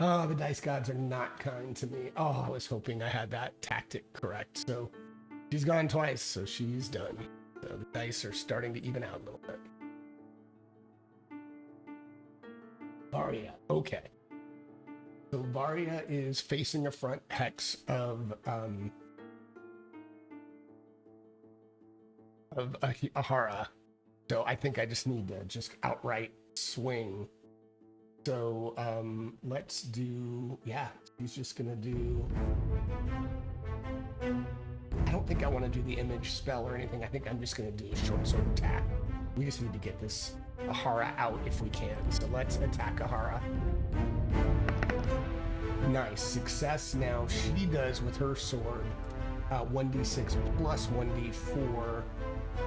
S1: Oh, the dice gods are not kind to me. Oh, I was hoping I had that tactic correct. So she's gone twice, so she's done. So the dice are starting to even out a little bit. Varia, okay. So Varia is facing a front hex of Ahara. So I think I just need to just outright swing. So let's do, yeah, he's just gonna do, I don't think I want to do the image spell or anything. I think I'm just gonna do a short sword attack. We just need to get this Ahara out if we can. So let's attack Ahara. Nice, success. Now she does with her sword 1d6 plus 1d4.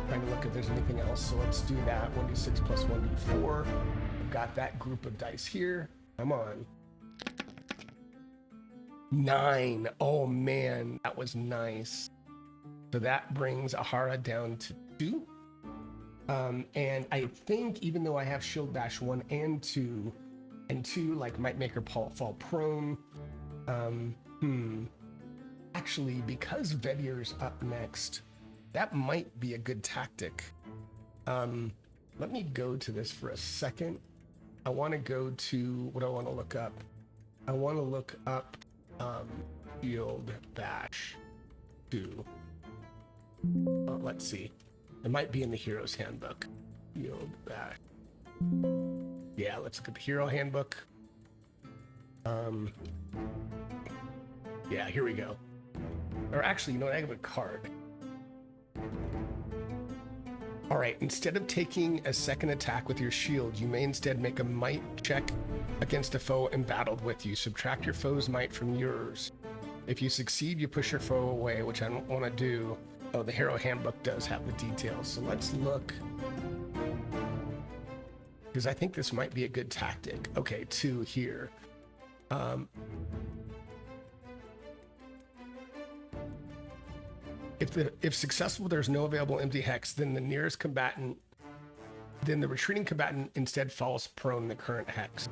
S1: Trying to look if there's anything else, so let's do that. 1d6 plus 1d4. I've got that group of dice here. Come on. 9. Oh man, that was nice. So that brings Ahara down to 2. And I think even though I have Shield Bash 1 and 2, and 2 like might make her fall prone. Actually, because Vedir's up next, that might be a good tactic. Let me go to this for a second. I want to go to, what do I want to look up? I want to look up Shield Bash 2. Let's see. It might be in the Hero's Handbook. Shield Bash. Yeah, let's look at the Hero Handbook. Yeah, here we go. Or actually, you know what? I have a card. All right, instead of taking a second attack with your shield, you may instead make a might check against a foe embattled with you. Subtract your foe's might from yours. If you succeed, you push your foe away, which I don't want to do. Oh, the Hero Handbook does have the details. So let's look. Because I think this might be a good tactic. Okay, 2 here. If successful, there's no available empty hex, then the nearest combatant, then the retreating combatant instead falls prone in the current hex.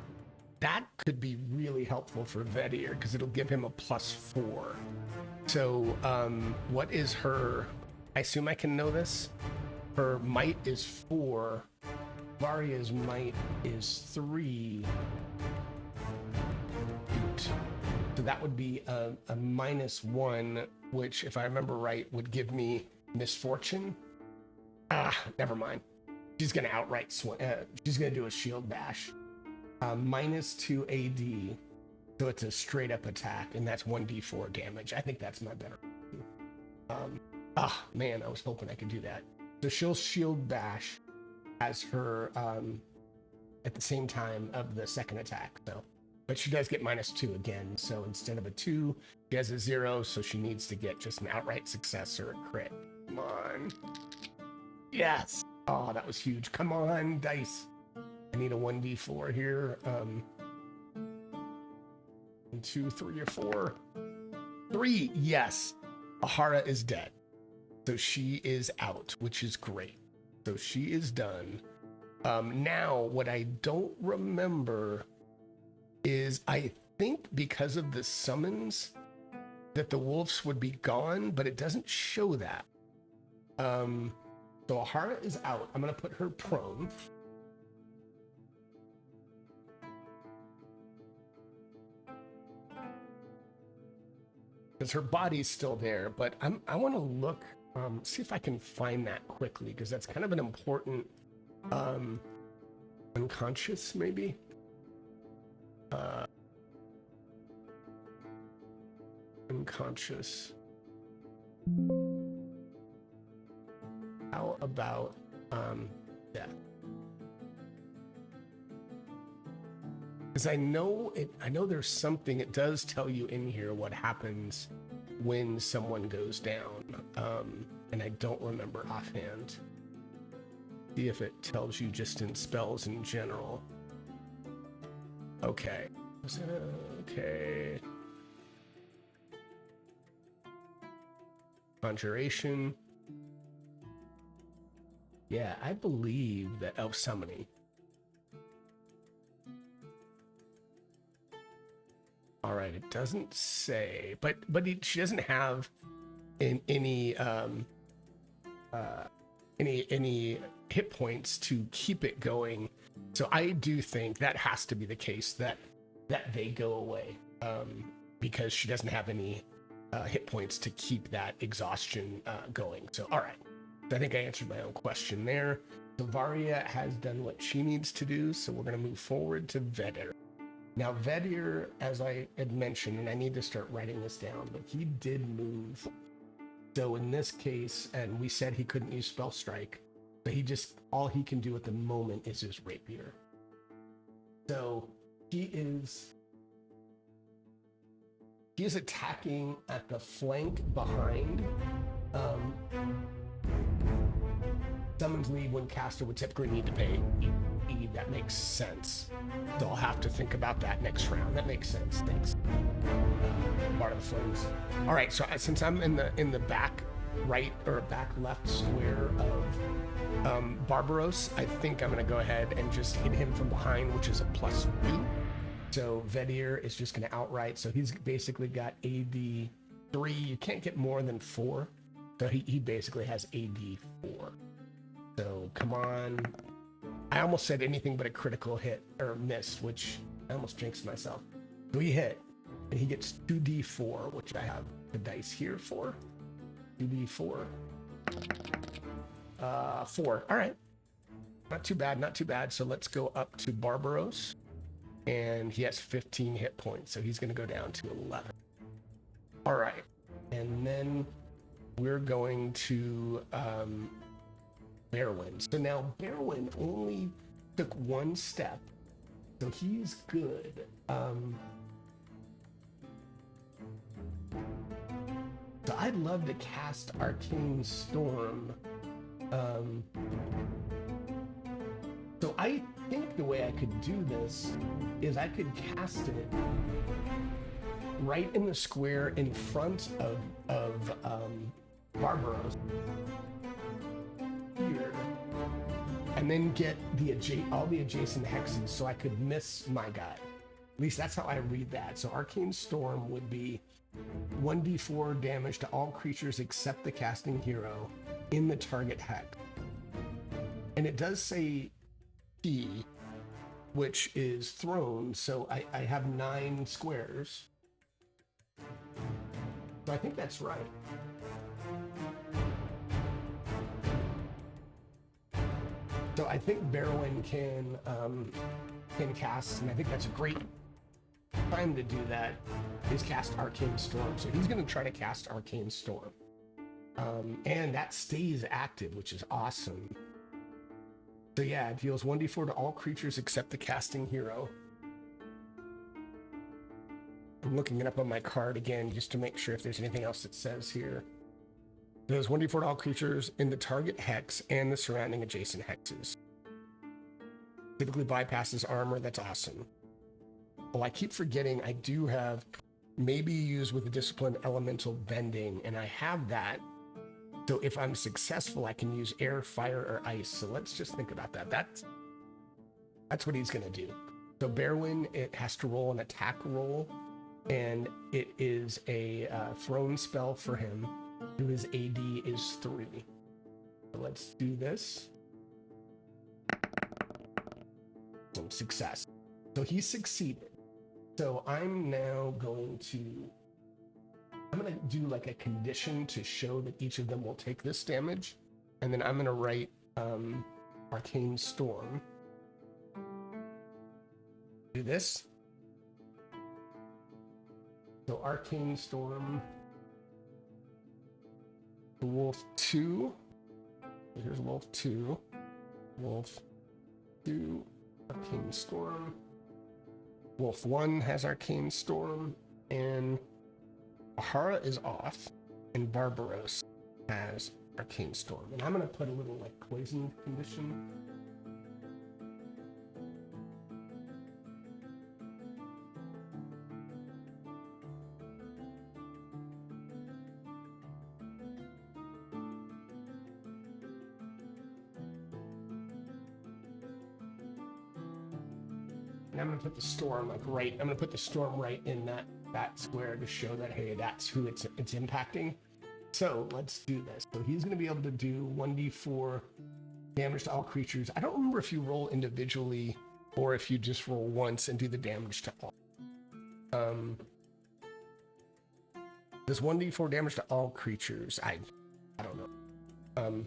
S1: That could be really helpful for Vedir because it'll give him a +4. So what is her, I assume I can know this. Her might is 4. Varia's might is 3. So that would be a -1, which, if I remember right, would give me misfortune. Never mind. She's going to outright swing. She's going to do a shield bash. -2 AD. So it's a straight up attack, and that's 1d4 damage. I think that's my better. Man, I was hoping I could do that. So she'll shield bash as her at the same time of the second attack. So, but she does get -2 again. So instead of a 2, she has a 0. So she needs to get just an outright success or a crit. Come on. Yes. Oh, that was huge. Come on, dice. I need a 1d4 here. 2, 3, or 4. 3. Yes. Ahara is dead. So she is out, which is great. So she is done. Now, what I don't remember is I think because of the summons that the wolves would be gone, but it doesn't show that. So Ahara is out. I'm going to put her prone. Because her body's still there, but I want to look, see if I can find that quickly, because that's kind of an important unconscious, maybe. Unconscious. How about death? Because I know there's something, it does tell you in here what happens when someone goes down. And I don't remember offhand. See if it tells you just in spells in general. Okay. Okay. Conjuration. Yeah, I believe that elf summoning. All right, it doesn't say, but she doesn't have any hit points to keep it going. So I do think that has to be the case, that they go away, because she doesn't have any hit points to keep that exhaustion going. So all right, so I think I answered my own question there. So Varia has done what she needs to do, so we're going to move forward to Vedir. Now Vedir, as I had mentioned, and I need to start writing this down, but he did move. So in this case, and we said he couldn't use Spell Strike, but all he can do at the moment is his Rapier. So he is attacking at the flank behind. Summons lead when caster would typically need to pay E. That makes sense. So I'll have to think about that next round. That makes sense. Thanks. Part of the Flames. All right, so since I'm in the back right or back left square of Barbaros, I think I'm going to go ahead and just hit him from behind, which is a +2. So Vedir is just going to outright. So he's basically got AD 3. You can't get more than 4. So he basically has AD 4. So come on. I almost said anything but a critical hit or miss, which I almost jinxed myself. So he hit, and he gets 2d4, which I have the dice here for. 2d4. 4. All right. Not too bad, not too bad. So let's go up to Barbaros, and he has 15 hit points, so he's going to go down to 11. All right. And then we're going to Berwyn. So now Berwyn only took one step, so he's good. So I'd love to cast Arcane Storm. So I think the way I could do this is I could cast it right in the square in front of Barbaros here, and then get all the adjacent hexes so I could miss my guy. At least that's how I read that. So Arcane Storm would be 1d4 damage to all creatures except the casting hero in the target hex. And it does say T, which is thrown, so I have 9 squares. So I think that's right. So I think Berwyn can cast, and I think that's a great time to do that, is cast Arcane Storm. So he's going to try to cast Arcane Storm. And that stays active, which is awesome. So yeah, it deals 1d4 to all creatures except the casting hero. I'm looking it up on my card again just to make sure if there's anything else that says here. It does 1d4 to all creatures in the target hex and the surrounding adjacent hexes. Typically bypasses armor. That's awesome. Oh, I keep forgetting I do have maybe use with the discipline elemental bending, and I have that. So if I'm successful, I can use air, fire, or ice. So let's just think about that. That's what he's going to do. So Berwyn, it has to roll an attack roll, and it is a thrown spell for him. His AD is 3. So let's do this. Some success. So he succeeded. So I'm now going to do like a condition to show that each of them will take this damage. And then I'm going to write Arcane Storm. Do this. So Arcane Storm. Wolf 2. Here's Wolf 2. Wolf 2. Arcane Storm. Wolf 1 has Arcane Storm, and Ahara is off, and Barbaros has Arcane Storm. And I'm going to put a little like poison condition. And I'm going to put the storm like right, I'm going to put the storm right in that square to show that, hey, that's who it's impacting. So let's do this. So he's going to be able to do 1d4 damage to all creatures. I don't remember if you roll individually or if you just roll once and do the damage to all. Does 1d4 damage to all creatures? I don't know.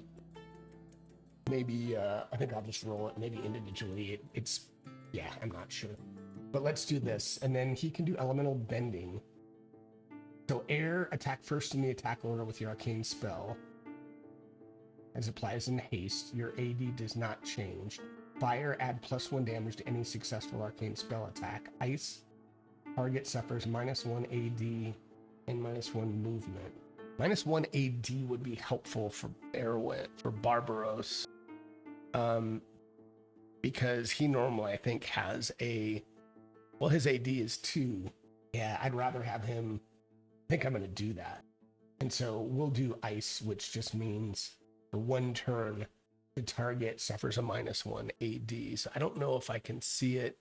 S1: Maybe I think I'll just roll it maybe individually. It's yeah, I'm not sure. But let's do this. And then he can do elemental bending. So air, attack first in the attack order with your arcane spell. As applies in haste, your AD does not change. Fire, add +1 damage to any successful arcane spell attack. Ice, target suffers -1 AD and -1 movement. -1 AD would be helpful for Barbaros. Because he normally, I think, has his AD is 2. Yeah, I'd rather have him. I think I'm going to do that. And so we'll do ice, which just means for 1 turn, the target suffers a -1 AD. So I don't know if I can see it.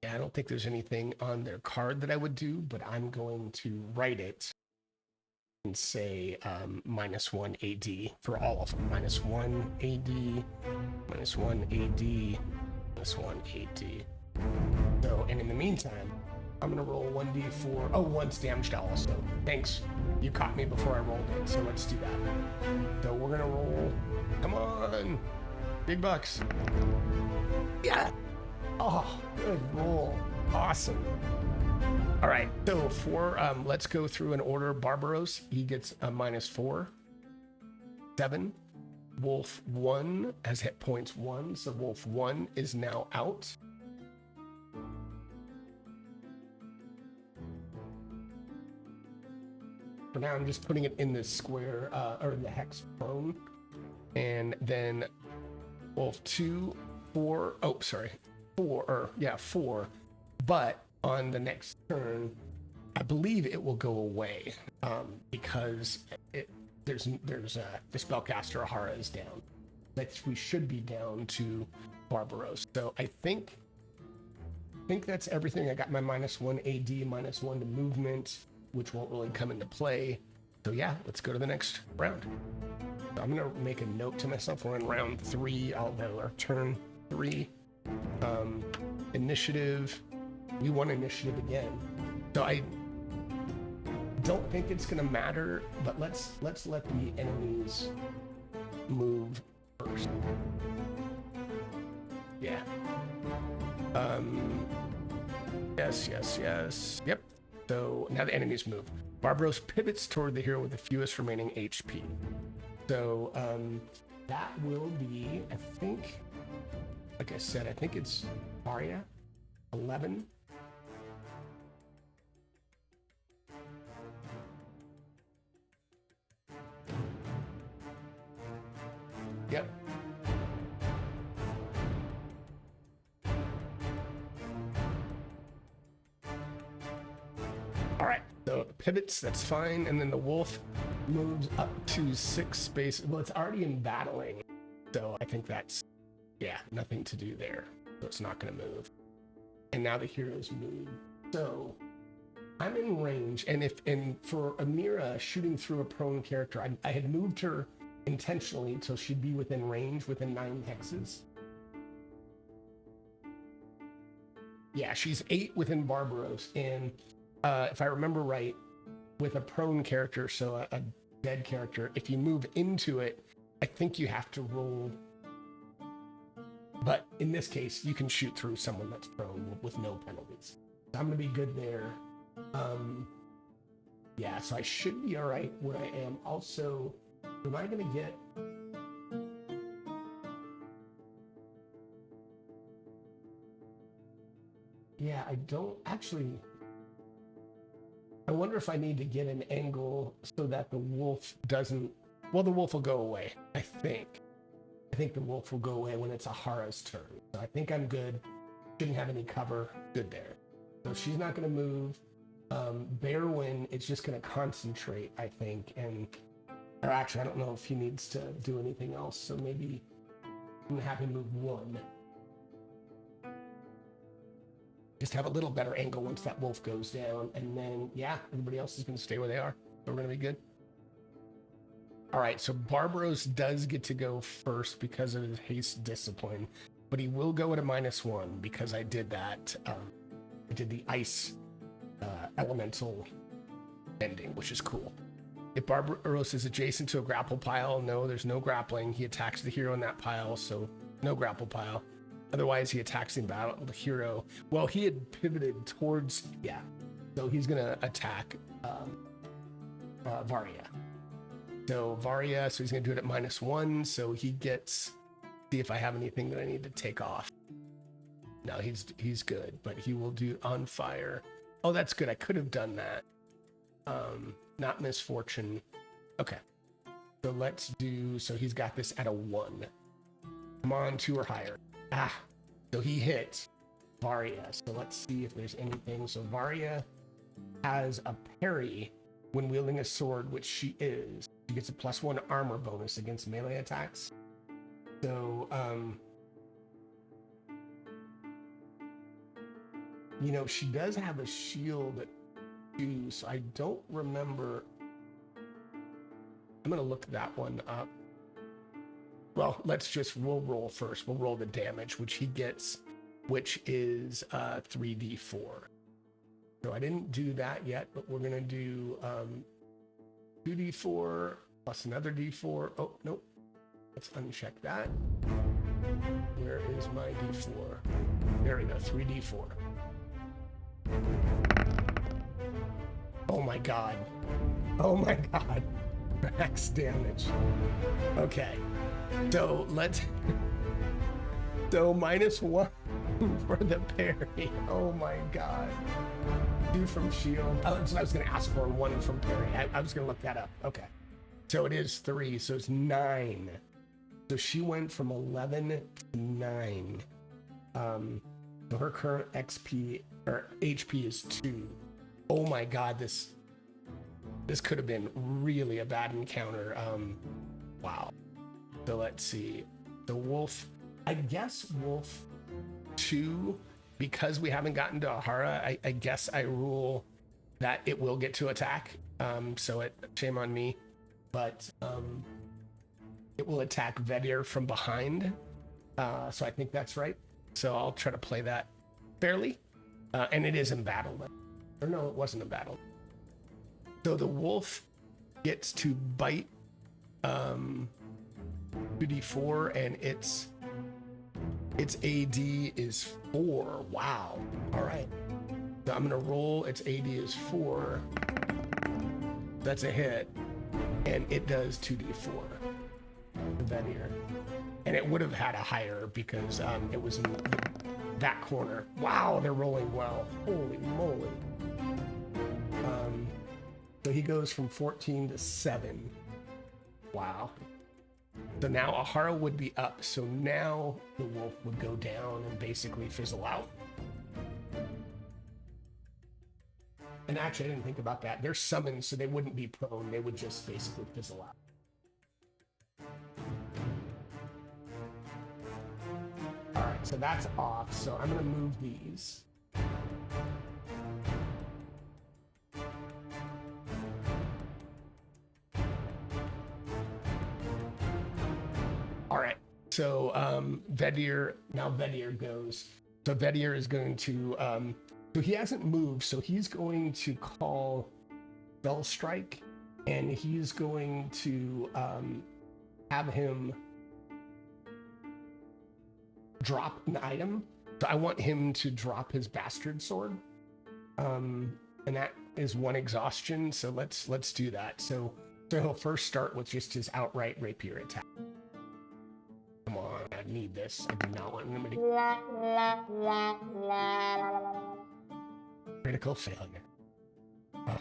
S1: Yeah, I don't think there's anything on their card that I would do, but I'm going to write it and say -1 AD for all of them. -1 AD, -1 AD, -1 AD. So, and in the meantime, I'm going to roll 1d4. Oh, once damage to all. So thanks. You caught me before I rolled it. So let's do that. So we're going to roll. Come on. Big bucks. Yeah. Oh, good roll. Awesome. All right. So for, let's go through an order. Barbaros, he gets a -4. 7. Wolf 1 has hit points 1. So Wolf 1 is now out. For now, I'm just putting it in the square, or the hex prone. And then Wolf 2, 4, 4. But on the next turn, I believe it will go away because the spellcaster Ahara is down. We should be down to Barbaros. So I think that's everything. I got my -1 AD, -1 to movement, which won't really come into play. So yeah, let's go to the next round. So I'm gonna make a note to myself. We're in round 3, or turn 3. Initiative. We won initiative again. So I don't think it's gonna matter, but let's let the enemies move first. Yeah. Yes. Yep. So now the enemies move. Barbaros pivots toward the hero with the fewest remaining HP. So that will be, I think, like I said, I think it's Arya, 11. Yep. All right, so pivots, that's fine. And then the wolf moves up to 6 space. Well, it's already in battling. So I think that's, yeah, nothing to do there. So it's not going to move. And now the heroes move. So I'm in range. And for Amira shooting through a prone character, I had moved her intentionally until she'd be within range, within 9 hexes. Yeah, she's 8 within Barbaros. And if I remember right, with a prone character, so a dead character, if you move into it, I think you have to roll. But in this case, you can shoot through someone that's prone with no penalties. So I'm going to be good there. Yeah, so I should be all right where I am. Also, am I going to get... yeah, I don't actually. I wonder if I need to get an angle so that the wolf doesn't. Well, the wolf will go away. I think the wolf will go away when it's Ahara's turn. So I think I'm good. Shouldn't have any cover. Good there. So she's not going to move. Bearwin, it's just going to concentrate, I think. Or actually, I don't know if he needs to do anything else. So maybe I'm going to have him move one. Just have a little better angle once that wolf goes down. And then, yeah, everybody else is going to stay where they are. So we're going to be good. All right, so Barbaros does get to go first because of his haste discipline. But he will go at a -1 because I did that. I did the ice elemental ending, which is cool. If Barbaros is adjacent to a grapple pile, no, there's no grappling. He attacks the hero in that pile, so no grapple pile. Otherwise, he attacks in battle the hero. Well, he had pivoted towards, yeah. So he's going to attack Varia. So Varia, so he's going to do it at -1. So he gets, see if I have anything that I need to take off. No, he's good, but he will do on fire. Oh, that's good. I could have done that. Not misfortune. Okay. So let's do, so he's got this at a 1. Come on, 2 or higher. So he hits Varia. So let's see if there's anything. So Varia has a parry when wielding a sword, which she is. She gets a +1 armor bonus against melee attacks. So, you know, she does have a shield too, so I don't remember. I'm going to look that one up. Well, we'll roll first. We'll roll the damage, which he gets, which is 3d4. So I didn't do that yet, but we're going to do 2d4 plus another d4. Oh, nope. Let's uncheck that. Where is my d4? There we go, 3d4. Oh my god. Oh my god. Max damage. Okay. So let's... So -1 for the parry. Oh my god. 2 from shield. Oh, that's what I was going to ask for. 1 from parry. I was going to look that up. Okay. So it is 3. So it's 9. So she went from 11 to 9. So her current XP or HP is 2. Oh my god, this could have been really a bad encounter. Wow. So let's see. The wolf, I guess wolf 2, because we haven't gotten to Ahara, I guess I rule that it will get to attack. So shame on me, but it will attack Vedir from behind. So I think that's right. So I'll try to play that fairly. And it is in battle. Or no, it wasn't a battle. So the wolf gets to bite 2d4, and its AD is 4. Wow. All right. So I'm gonna roll. Its AD is 4. That's a hit, and it does 2d4. Vedir, and it would have had a higher because it was in that corner. Wow, they're rolling well. Holy moly. So he goes from 14 to 7. Wow. So now Ahara would be up. So now the wolf would go down and basically fizzle out. And actually, I didn't think about that. They're summoned, so they wouldn't be prone. They would just basically fizzle out. All right, so that's off. So I'm going to move these. All right, so Vedir goes. So Vedir is going to, so he hasn't moved, so he's going to call Spell Strike, and he's going to have him drop an item. So I want him to drop his bastard sword, and that is 1 exhaustion. So let's do that. So he'll first start with just his outright rapier attack. Come on, I need need this. I do not want anybody. Critical failure. Oh.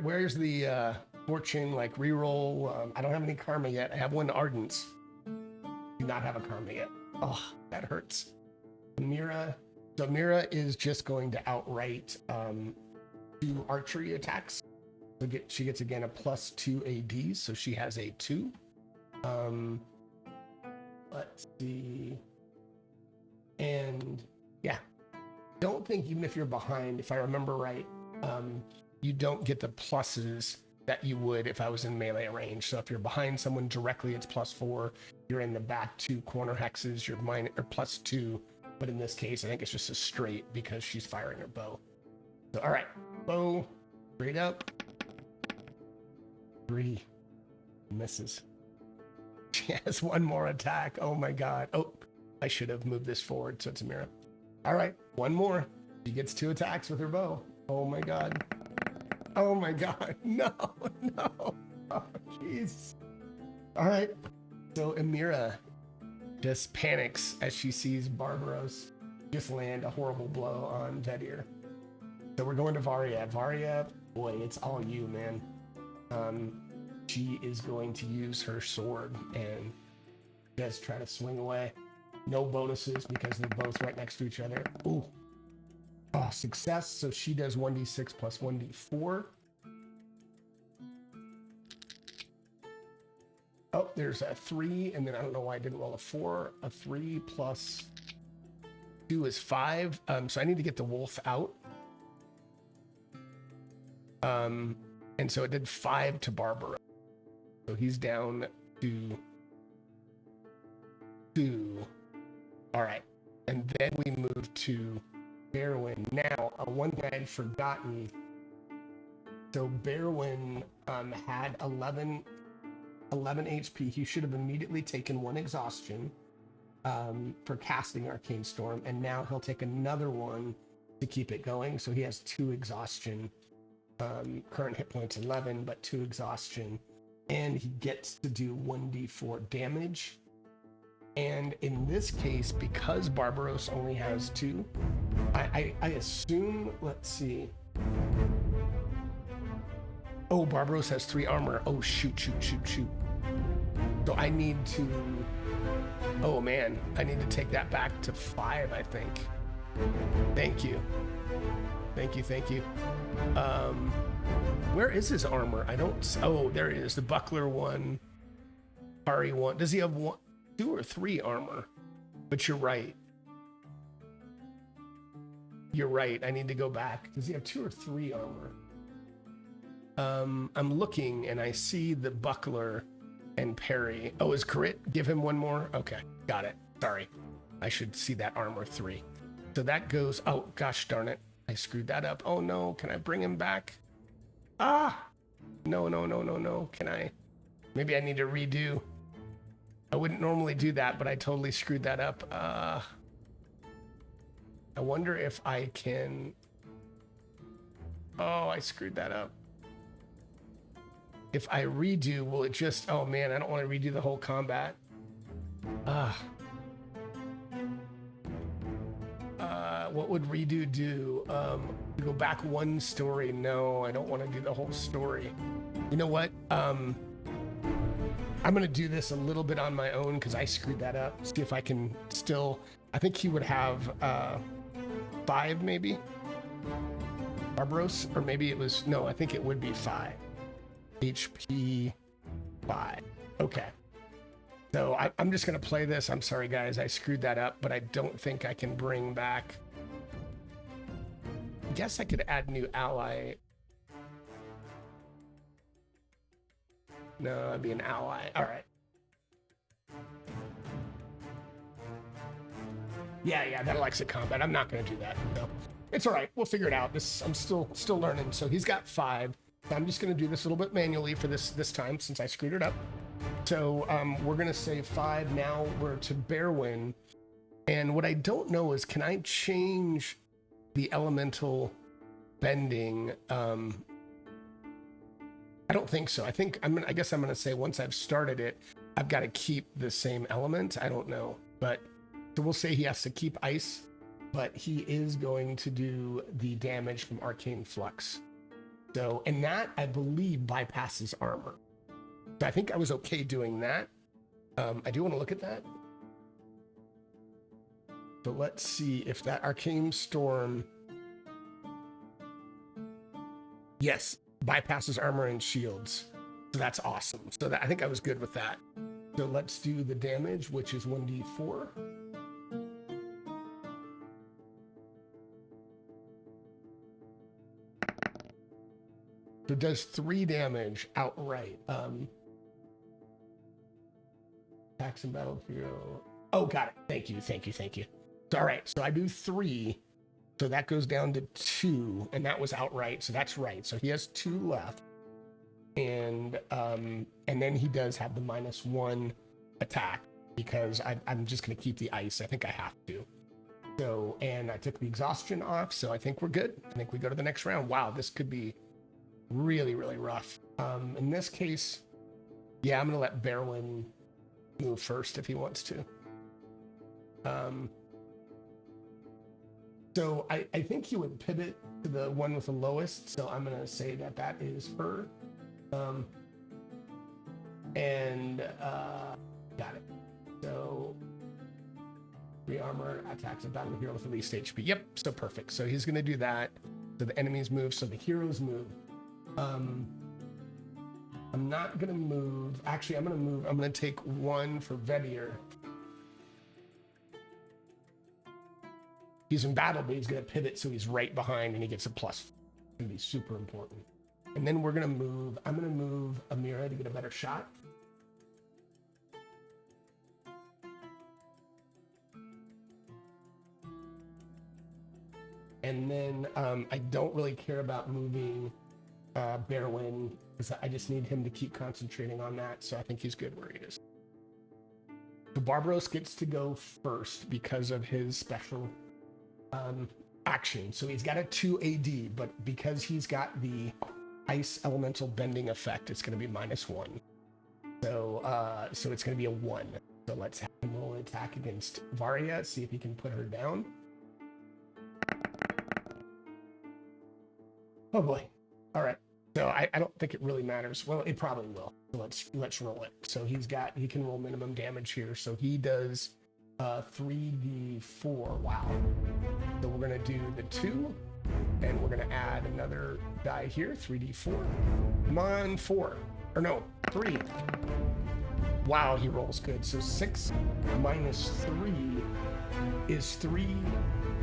S1: Where's the fortune like reroll? I don't have any karma yet. I have one ardence. Do not have a karma yet. Oh, that hurts. Mira. So Mira is just going to outright 2 archery attacks. So she gets again a +2 AD, so she has a 2. Let's see. And yeah, don't think even if you're behind, if I remember right, you don't get the pluses that you would if I was in melee range. So if you're behind someone directly, it's +4. You're in the back 2 corner hexes, you're +2. But in this case, I think it's just a straight because she's firing her bow. So, all right, bow, straight up. 3 misses. She has 1 more attack. Oh my God. Oh, I should have moved this forward so it's a mirror. All right, 1 more. She gets 2 attacks with her bow. Oh my God. Oh my God. No, no. Oh, jeez. All right. So Amira just panics as she sees Barbaros just land a horrible blow on Vedir. So we're going to Varia. Varia, boy, it's all you, man. She is going to use her sword and just try to swing away. No bonuses because they're both right next to each other. Ooh. Oh, success. So she does 1d6 plus 1d4. Oh, there's a 3, and then I don't know why I didn't roll a 4. A 3 plus 2 is 5. So I need to get the wolf out. And so it did 5 to Barbara. So he's down to 2. All right. And then we move to Berwyn. Now, one thing I had forgotten. So Berwyn had 11 HP. He should have immediately taken 1 exhaustion for casting Arcane Storm, and now he'll take another 1 to keep it going. So he has 2 exhaustion. Current hit points 11, but 2 exhaustion, and he gets to do 1d4 damage. And in this case, because Barbaros only has 2, I assume, let's see. Oh, Barbaros has 3 armor. Oh, shoot. So I need to, oh man, I need to take that back to 5, I think. Thank you. Where is his armor? I don't, oh, there it is. The buckler 1, Hari 1. Does he have 2 or 3 armor? But you're right. I need to go back. Does he have 2 or 3 armor? I'm looking and I see the buckler and parry. Oh, is crit? Give him 1 more? Okay, got it. Sorry. I should see that armor 3. So that goes, oh gosh darn it. I screwed that up. Oh no, can I bring him back? Ah! No. Can I? Maybe I need to redo. I wouldn't normally do that, but I totally screwed that up. I wonder if I can. Oh, I screwed that up. If I redo, will it just, oh man, I don't want to redo the whole combat. What would redo do? Go back 1 story. No, I don't want to do the whole story. You know what? I'm gonna do this a little bit on my own because I screwed that up. See if I can still, I think he would have 5 maybe. Barbaros, or maybe it was, no, I think it would be 5. HP 5. Okay. So I'm just gonna play this. I'm sorry guys, I screwed that up, but I don't think I can bring back. I guess I could add new ally. No, I'd be an ally. All right. Yeah, that exit combat. I'm not gonna do that. No, it's all right. We'll figure it out. I'm still learning. So he's got 5. I'm just gonna do this a little bit manually for this time since I screwed it up. So we're gonna say 5. Now we're to Berwyn, and what I don't know is, can I change the elemental bending? I don't think so. I guess I'm gonna say once I've started it, I've got to keep the same element. I don't know, but so we'll say he has to keep ice, but he is going to do the damage from Arcane Flux. So, and that I believe bypasses armor. So I think I was okay doing that. I do want to look at that. So let's see if that Arcane Storm, yes, bypasses armor and shields. So that's awesome. So that, I think I was good with that. So let's do the damage, which is 1d4. So it does 3 damage outright. Attacks and battlefield. Oh, got it. Thank you. So, all right. So I do 3. So that goes down to 2, and that was outright. So that's right. So he has 2 left, and then he does have the -1 attack because I'm just going to keep the ice. I think I have to. So, and I took the exhaustion off. So I think we're good. I think we go to the next round. Wow, this could be really, really rough. In this case, yeah, I'm going to let Berwyn move first if he wants to. So I think he would pivot to the one with the lowest. So I'm going to say that that is her. Got it. So 3 armor, attacks a battle hero with the least HP. Yep, so perfect. So he's going to do that. So the enemies move, so the heroes move. I'm not going to move. Actually, I'm going to move. I'm going to take 1 for Vedier. He's in battle, but he's going to pivot, so he's right behind, and he gets a plus. It's going to be super important. And then we're going to move. I'm going to move Amira to get a better shot. And then I don't really care about moving Berwyn, because I just need him to keep concentrating on that. So I think he's good where he is. So Barbaros gets to go first because of his special action. So he's got a 2 AD, but because he's got the ice elemental bending effect, it's going to be -1. So it's going to be a 1. So let's have him roll an attack against Varia, see if he can put her down. Oh boy. All right. So I don't think it really matters. Well, it probably will. So let's roll it. So he can roll minimum damage here. So he does 3d4. Wow. So we're gonna do the 2, and we're gonna add another die here. 3d4. Come on, 4. Or no, 3. Wow, he rolls good. So 6 minus 3 is 3,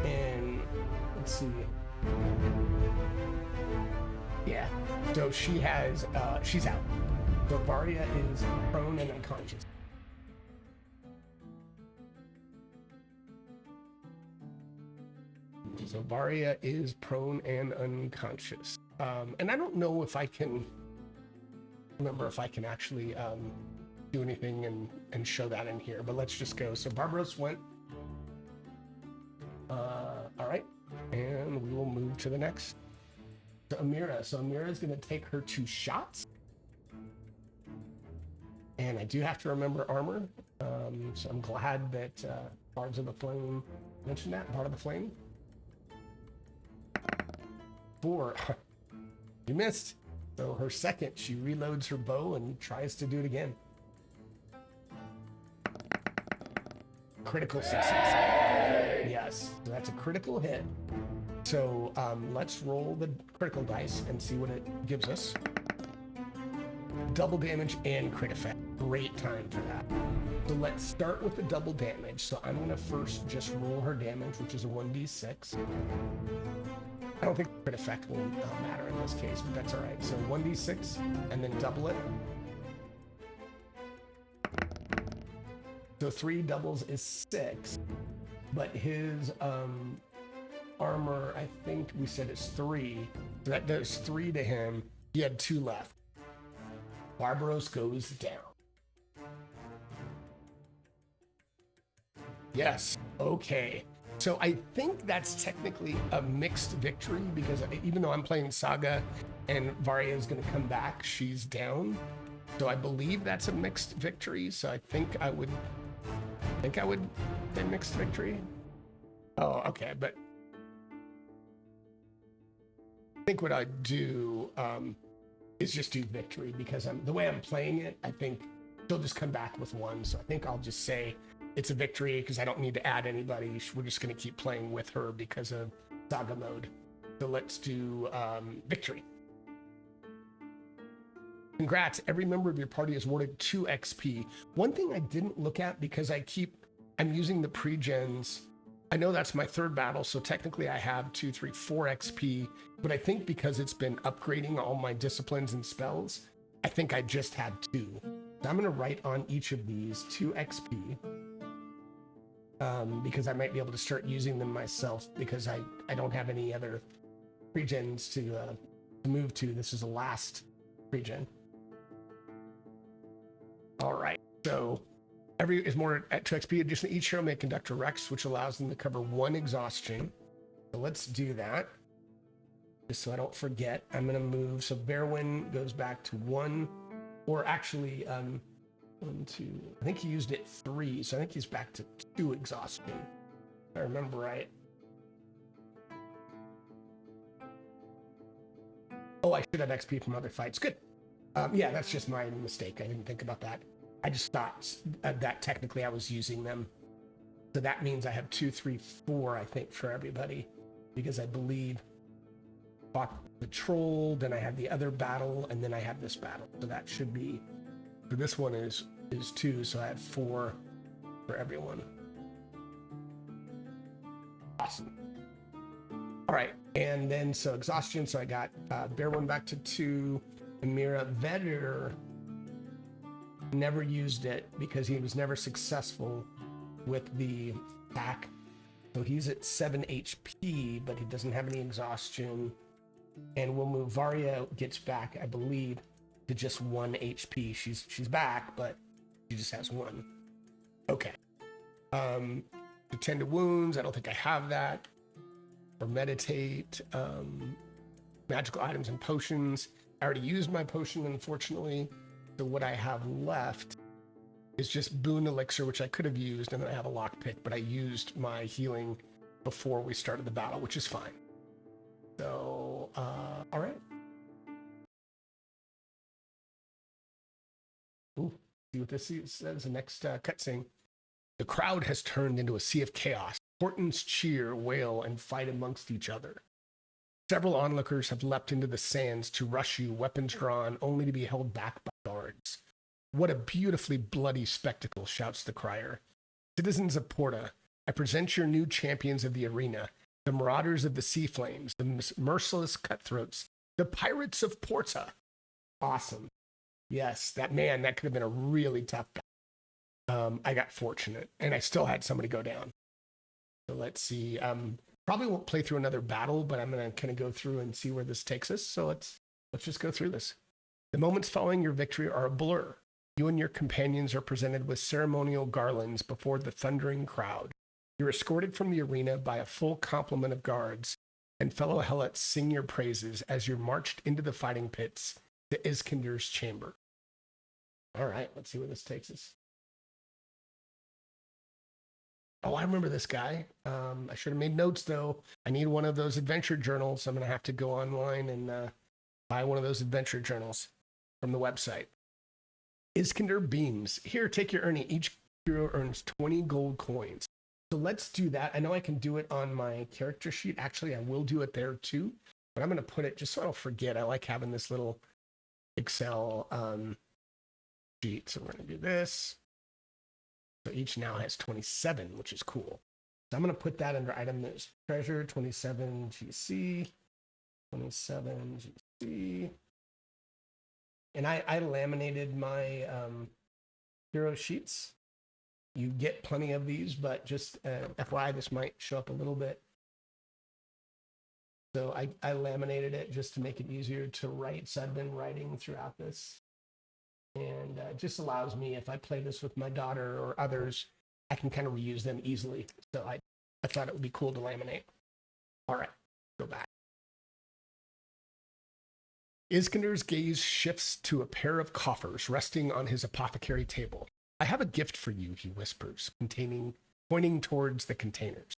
S1: and let's see. Yeah, so she's out. So Varia is prone and unconscious. So Varia is prone and unconscious. And I don't know if I can remember if I can actually do anything and show that in here, but let's just go. So Barbaros went. All right, and we will move to the next. So Amira. So Amira is going to take her 2 shots. And I do have to remember armor. So I'm glad that Bards of the Flame mentioned that. Bard of the Flame. 4. You missed. So her second, she reloads her bow and tries to do it again. Critical success. Yes, so that's a critical hit. So let's roll the critical dice and see what it gives us. Double damage and crit effect. Great time for that. So let's start with the double damage. So I'm gonna first just roll her damage, which is a 1d6. I don't think crit effect will matter in this case, but that's all right. So 1d6 and then double it. So 3 doubles is 6, but his armor, I think we said is 3. So that does 3 to him. He had 2 left. Barbaros goes down. Yes. Okay. So I think that's technically a mixed victory because even though I'm playing Saga and Varia is going to come back, she's down. So I believe that's a mixed victory. So I think I would say mixed victory. Oh, okay. But I think what I'd do is just do victory, because the way I'm playing it, I think she'll just come back with one. So I think I'll just say it's a victory because I don't need to add anybody. We're just going to keep playing with her because of saga mode. So let's do victory. Congrats, every member of your party is awarded 2 XP. One thing I didn't look at, because I'm using the pre-gens. I know that's my 3rd battle, so technically I have 2, 3, 4 XP, but I think because it's been upgrading all my disciplines and spells, I think I just had 2. So I'm gonna write on each of these 2 XP, because I might be able to start using them myself, because I don't have any other pre-gens to move to. This is the last pre-gen. All right, so every is more at 2 XP. Additionally, each hero may conduct a Rex, which allows them to cover 1 exhaustion. So let's do that. Just so I don't forget, I'm gonna move. So Berwyn goes back to 1, or actually 1, 2, I think he used it 3. So I think he's back to 2 exhaustion, if I remember right. Oh, I should have XP from other fights. Good. Yeah, that's just my mistake. I didn't think about that. I just thought that technically I was using them. So that means I have 2, 3, 4, I think, for everybody, because I believe fought the troll, then I had the other battle, and then I had this battle. So that should be, for this one is 2, so I have 4 for everyone. Awesome. All right, and then so exhaustion. So I got Berwyn back to 2. Amira Vetter never used it because he was never successful with the attack. So he's at 7 HP, but he doesn't have any exhaustion. And we'll move. Varia gets back, I believe, to just 1 HP. She's back, but she just has 1. Okay. Attend to wounds. I don't think I have that. Or meditate. Magical items and potions. I already used my potion, unfortunately. So what I have left is just boon elixir, which I could have used, and then I have a lockpick, but I used my healing before we started the battle, which is fine. So, all right. Ooh, see what this says. The next cutscene. The crowd has turned into a sea of chaos. Portents cheer, wail, and fight amongst each other. Several onlookers have leapt into the sands to rush you, weapons drawn, only to be held back by guards. What a beautifully bloody spectacle, shouts the crier. Citizens of Porta, I present your new champions of the arena, the marauders of the sea flames, the merciless cutthroats, the pirates of Porta. Awesome. Yes, that could have been a really tough battle. I got fortunate, and I still had somebody go down. So let's see. Probably won't play through another battle, but I'm going to kind of go through and see where this takes us. So let's just go through this. The moments following your victory are a blur. You and your companions are presented with ceremonial garlands before the thundering crowd. You're escorted from the arena by a full complement of guards, and fellow helots sing your praises as you're marched into the fighting pits to Iskander's chamber. All right, let's see where this takes us. Oh, I remember this guy. I should have made notes, though. I need one of those adventure journals. I'm going to have to go online and buy one of those adventure journals from the website. Iskander beams. Here, take your earning. Each hero earns 20 gold coins. So let's do that. I know I can do it on my character sheet. Actually, I will do it there too. But I'm going to put it, just so I don't forget, I like having this little Excel sheet. So we're going to do this. So each now has 27, which is cool. So I'm going to put that under item as treasure, 27 GC, 27 GC. And I laminated my hero sheets. You get plenty of these, but just FYI, this might show up a little bit. So I laminated it just to make it easier to write. So I've been writing throughout this. And it just allows me, if I play this with my daughter or others, I can kind of reuse them easily. So I thought it would be cool to laminate. All right, go back. Iskander's gaze shifts to a pair of coffers resting on his apothecary table. I have a gift for you, he whispers, pointing towards the containers.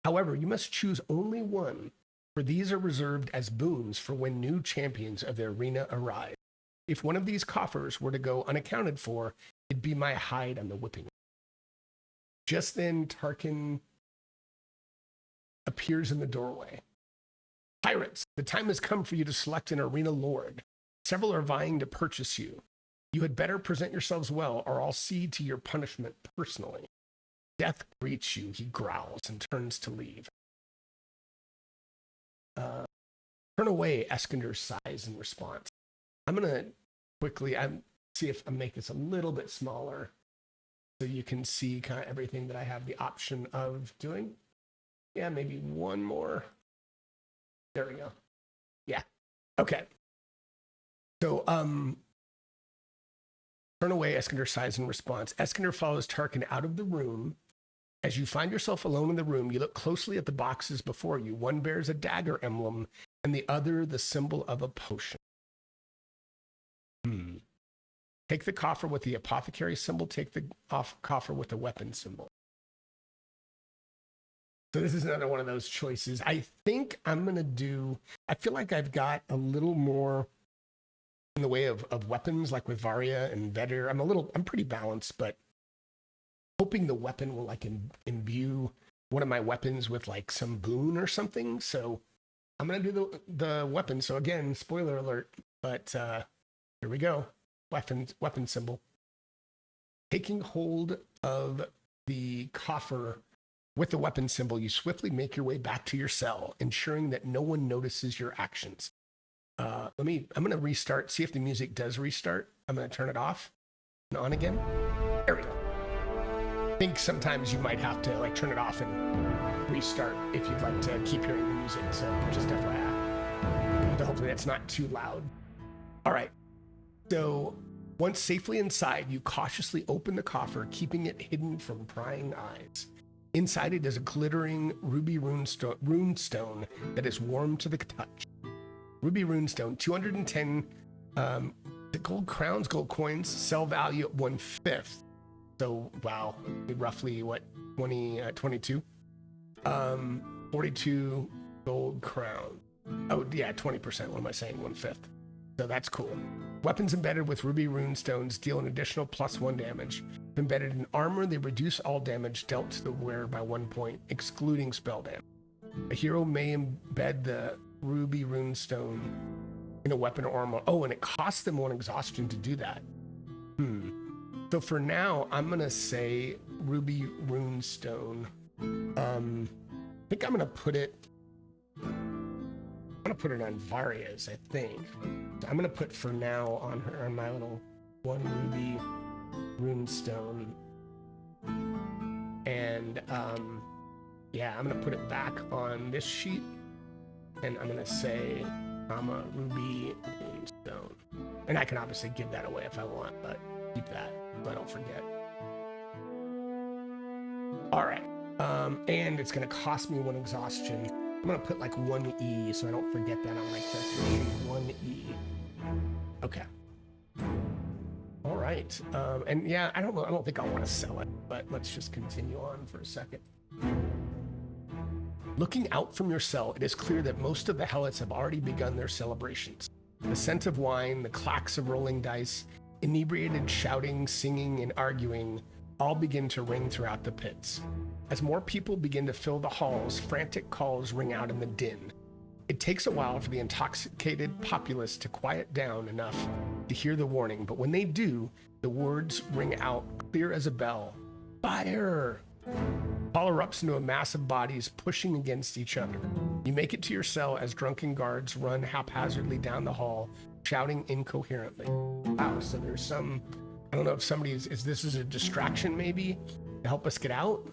S1: However, you must choose only one, for these are reserved as boons for when new champions of the arena arrive. If one of these coffers were to go unaccounted for, it'd be my hide on the whipping. Just then, Tarkin appears in the doorway. Pirates, the time has come for you to select an arena lord. Several are vying to purchase you. You had better present yourselves well, or I'll see to your punishment personally. Death greets you, he growls and turns to leave. Turn away, Eskander sighs in response. I'm going to quickly see if I make this a little bit smaller so you can see kind of everything that I have the option of doing. Yeah, maybe one more. There we go. Yeah. Okay. So, turn away, Eskander sighs in response. Eskander follows Tarkin out of the room. As you find yourself alone in the room, you look closely at the boxes before you. One bears a dagger emblem, and the other the symbol of a potion. Take the coffer with the apothecary symbol. Take the coffer with the weapon symbol. So this is another one of those choices. I think I'm going to do... I feel like I've got a little more in the way of weapons, like with Varya and Vedder. I'm pretty balanced, but hoping the weapon will like imbue one of my weapons with like some boon or something. So I'm going to do the weapon. So again, spoiler alert, but here we go. Weapon symbol. Taking hold of the coffer with the weapon symbol, you swiftly make your way back to your cell, ensuring that no one notices your actions. I'm going to restart, see if the music does restart. I'm going to turn it off and on again. There we go. I think sometimes you might have to like turn it off and restart if you'd like to keep hearing the music. So just FYI. So hopefully that's not too loud. All right. So once safely inside, you cautiously open the coffer, keeping it hidden from prying eyes. Inside it is a glittering ruby runestone that is warm to the touch. Ruby runestone, 210 gold coins, sell value at 1/5. So, wow, roughly what, 22? 42 gold crowns. Oh, yeah, 20%. What am I saying? 1/5. So that's cool. Weapons embedded with ruby runestones deal an additional +1 damage. If embedded in armor, they reduce all damage dealt to the wearer by 1 point, excluding spell damage. A hero may embed the ruby runestone in a weapon or armor. Oh, and it costs them 1 exhaustion to do that. So for now, I'm going to say ruby runestone. I think I'm going to put it... I'm going to put it on Varya's, I think. So I'm going to put for now on my little 1 ruby runestone. And yeah, I'm going to put it back on this sheet. And I'm going to say, ruby runestone. And I can obviously give that away if I want, but keep that so I don't forget. All right. And it's going to cost me 1 exhaustion. I'm going to put like 1E so I don't forget that on my character sheet. 1E. Okay. All right. And yeah, I don't think I want to sell it, but let's just continue on for a second. Looking out from your cell, it is clear that most of the helots have already begun their celebrations. The scent of wine, the clacks of rolling dice, inebriated shouting, singing, and arguing all begin to ring throughout the pits. As more people begin to fill the halls, frantic calls ring out in the din. It takes a while for the intoxicated populace to quiet down enough to hear the warning, but when they do, the words ring out clear as a bell. Fire! All erupts into a mass of bodies pushing against each other. You make it to your cell as drunken guards run haphazardly down the hall, shouting incoherently. Wow, so there's some... I don't know if somebody is this is a distraction maybe to help us get out,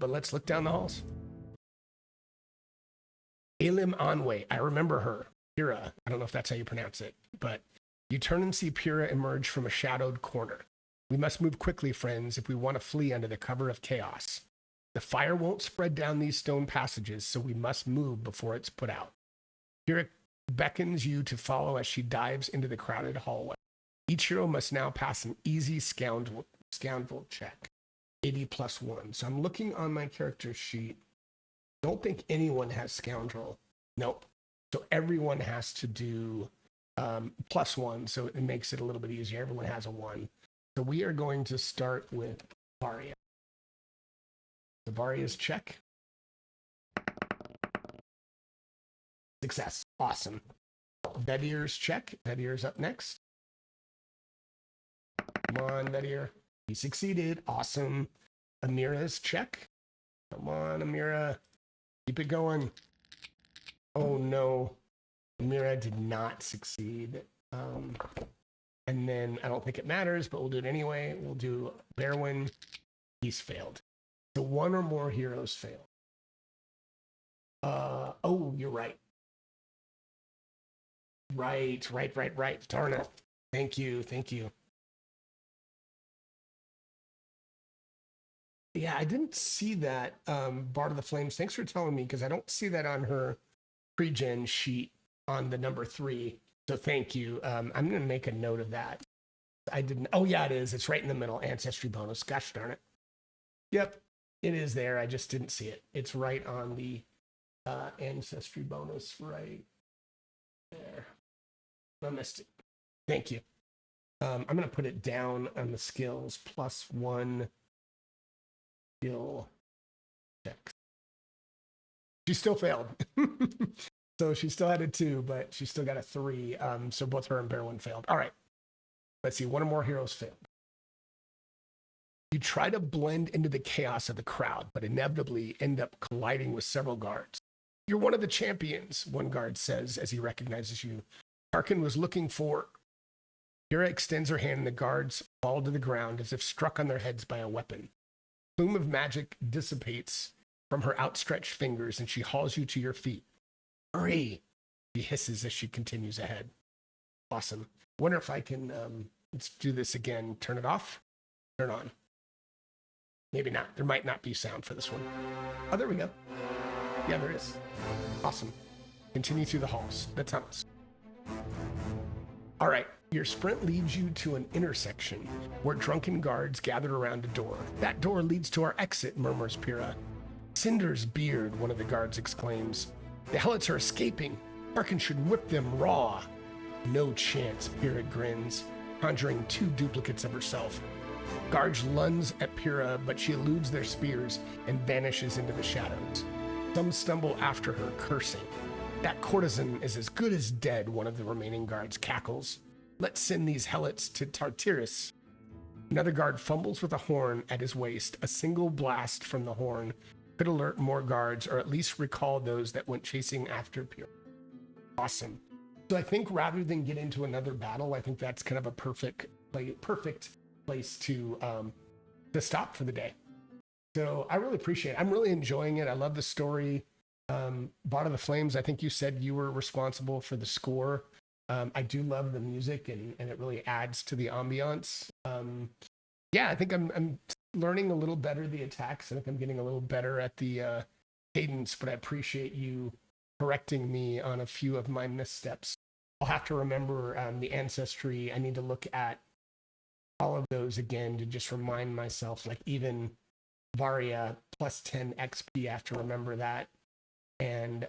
S1: but let's look down the halls. Alim Anwe, I remember her. Pyrrha, I don't know if that's how you pronounce it, but you turn and see Pyrrha emerge from a shadowed corner. We must move quickly, friends, if we want to flee under the cover of chaos. The fire won't spread down these stone passages, so we must move before it's put out. Pyrrha beckons you to follow as she dives into the crowded hallway. Each hero must now pass an easy scoundrel check, 80 plus 1. So I'm looking on my character sheet. Don't think anyone has scoundrel. Nope. So everyone has to do plus 1, so it makes it a little bit easier. Everyone has a 1. So we are going to start with Varia. So Varia's check. Success. Awesome. Vedir's check. Vedir's up next. Come on, Vedir. He succeeded. Awesome. Amira's check. Come on, Amira. Keep it going. Oh, no. Amira did not succeed. And then I don't think it matters, but we'll do it anyway. We'll do Berwin. He's failed. So one or more heroes failed. Oh, you're right. Right. Darn it. Thank you. Yeah, I didn't see that, Bard of the Flames. Thanks for telling me, because I don't see that on her pre-gen sheet on the number 3. So thank you. I'm going to make a note of that. I didn't. Oh, yeah, it is. It's right in the middle. Ancestry bonus. Gosh darn it. Yep, it is there. I just didn't see it. It's right on the ancestry bonus right there. I missed it. Thank you. I'm going to put it down on the skills plus 1 skill checks. She still failed. So she still had a 2, but she still got a 3. So both her and Berwin failed. All right. Let's see. One or more heroes failed. You try to blend into the chaos of the crowd, but inevitably end up colliding with several guards. You're one of the champions, one guard says as he recognizes you. Tarkin was looking for... Kira extends her hand and the guards fall to the ground as if struck on their heads by a weapon. Plume of magic dissipates from her outstretched fingers and she hauls you to your feet. Hurry, she hisses as she continues ahead. Awesome. Wonder if I can, let's do this again. Turn it off, turn on. Maybe not. There might not be sound for this one. Oh, there we go. Yeah, there is. Awesome. Continue through the halls. The tunnels. All right. Your sprint leads you to an intersection where drunken guards gather around a door. That door leads to our exit, murmurs Pyrrha. Cinder's beard, one of the guards exclaims. The helots are escaping. Tarkin should whip them raw. No chance, Pyrrha grins, conjuring 2 duplicates of herself. Guards lunge at Pyrrha, but she eludes their spears and vanishes into the shadows. Some stumble after her, cursing. That courtesan is as good as dead, one of the remaining guards cackles. Let's send these helots to Tartarus. Another guard fumbles with a horn at his waist. A single blast from the horn could alert more guards, or at least recall those that went chasing after Pyrrha. Awesome. So I think rather than get into another battle, I think that's kind of a perfect place to stop for the day. So I really appreciate it. I'm really enjoying it. I love the story. Bard of the Flames, I think you said you were responsible for the score. I do love the music and it really adds to the ambiance. Yeah, I think I'm learning a little better the attacks. I think I'm getting a little better at the cadence, but I appreciate you correcting me on a few of my missteps. I'll have to remember the ancestry. I need to look at all of those again to just remind myself, like even Varia plus 10 XP, I have to remember that. And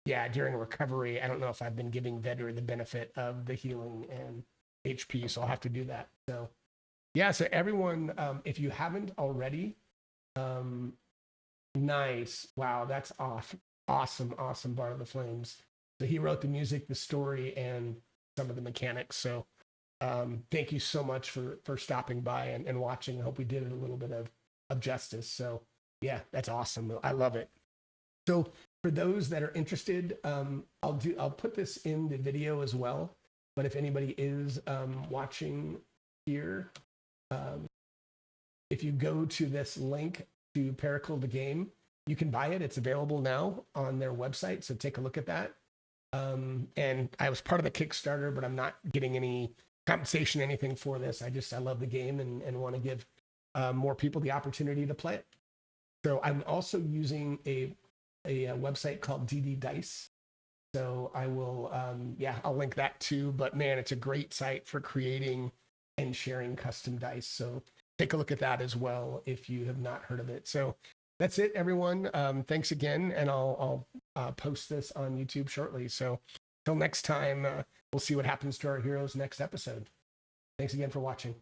S1: yeah, during recovery, I don't know if I've been giving Vedir the benefit of the healing and HP, so I'll have to do that. So yeah, so everyone, if you haven't already, nice. Wow, that's awesome, Bard of the Flames. So he wrote the music, the story, and some of the mechanics. So thank you so much for stopping by and watching. I hope we did it a little bit of justice. So yeah, that's awesome. I love it. So for those that are interested, I'll put this in the video as well. But if anybody is watching here, if you go to this link to Pericle the game, you can buy it. It's available now on their website. So take a look at that. And I was part of the Kickstarter, but I'm not getting any compensation, anything for this. I love the game and want to give more people the opportunity to play it. So I'm also using a website called DD Dice. So I will, I'll link that too. But man, it's a great site for creating and sharing custom dice. So take a look at that as well if you have not heard of it. So that's it, everyone. Thanks again, and I'll post this on YouTube shortly. So until next time, we'll see what happens to our heroes next episode. Thanks again for watching.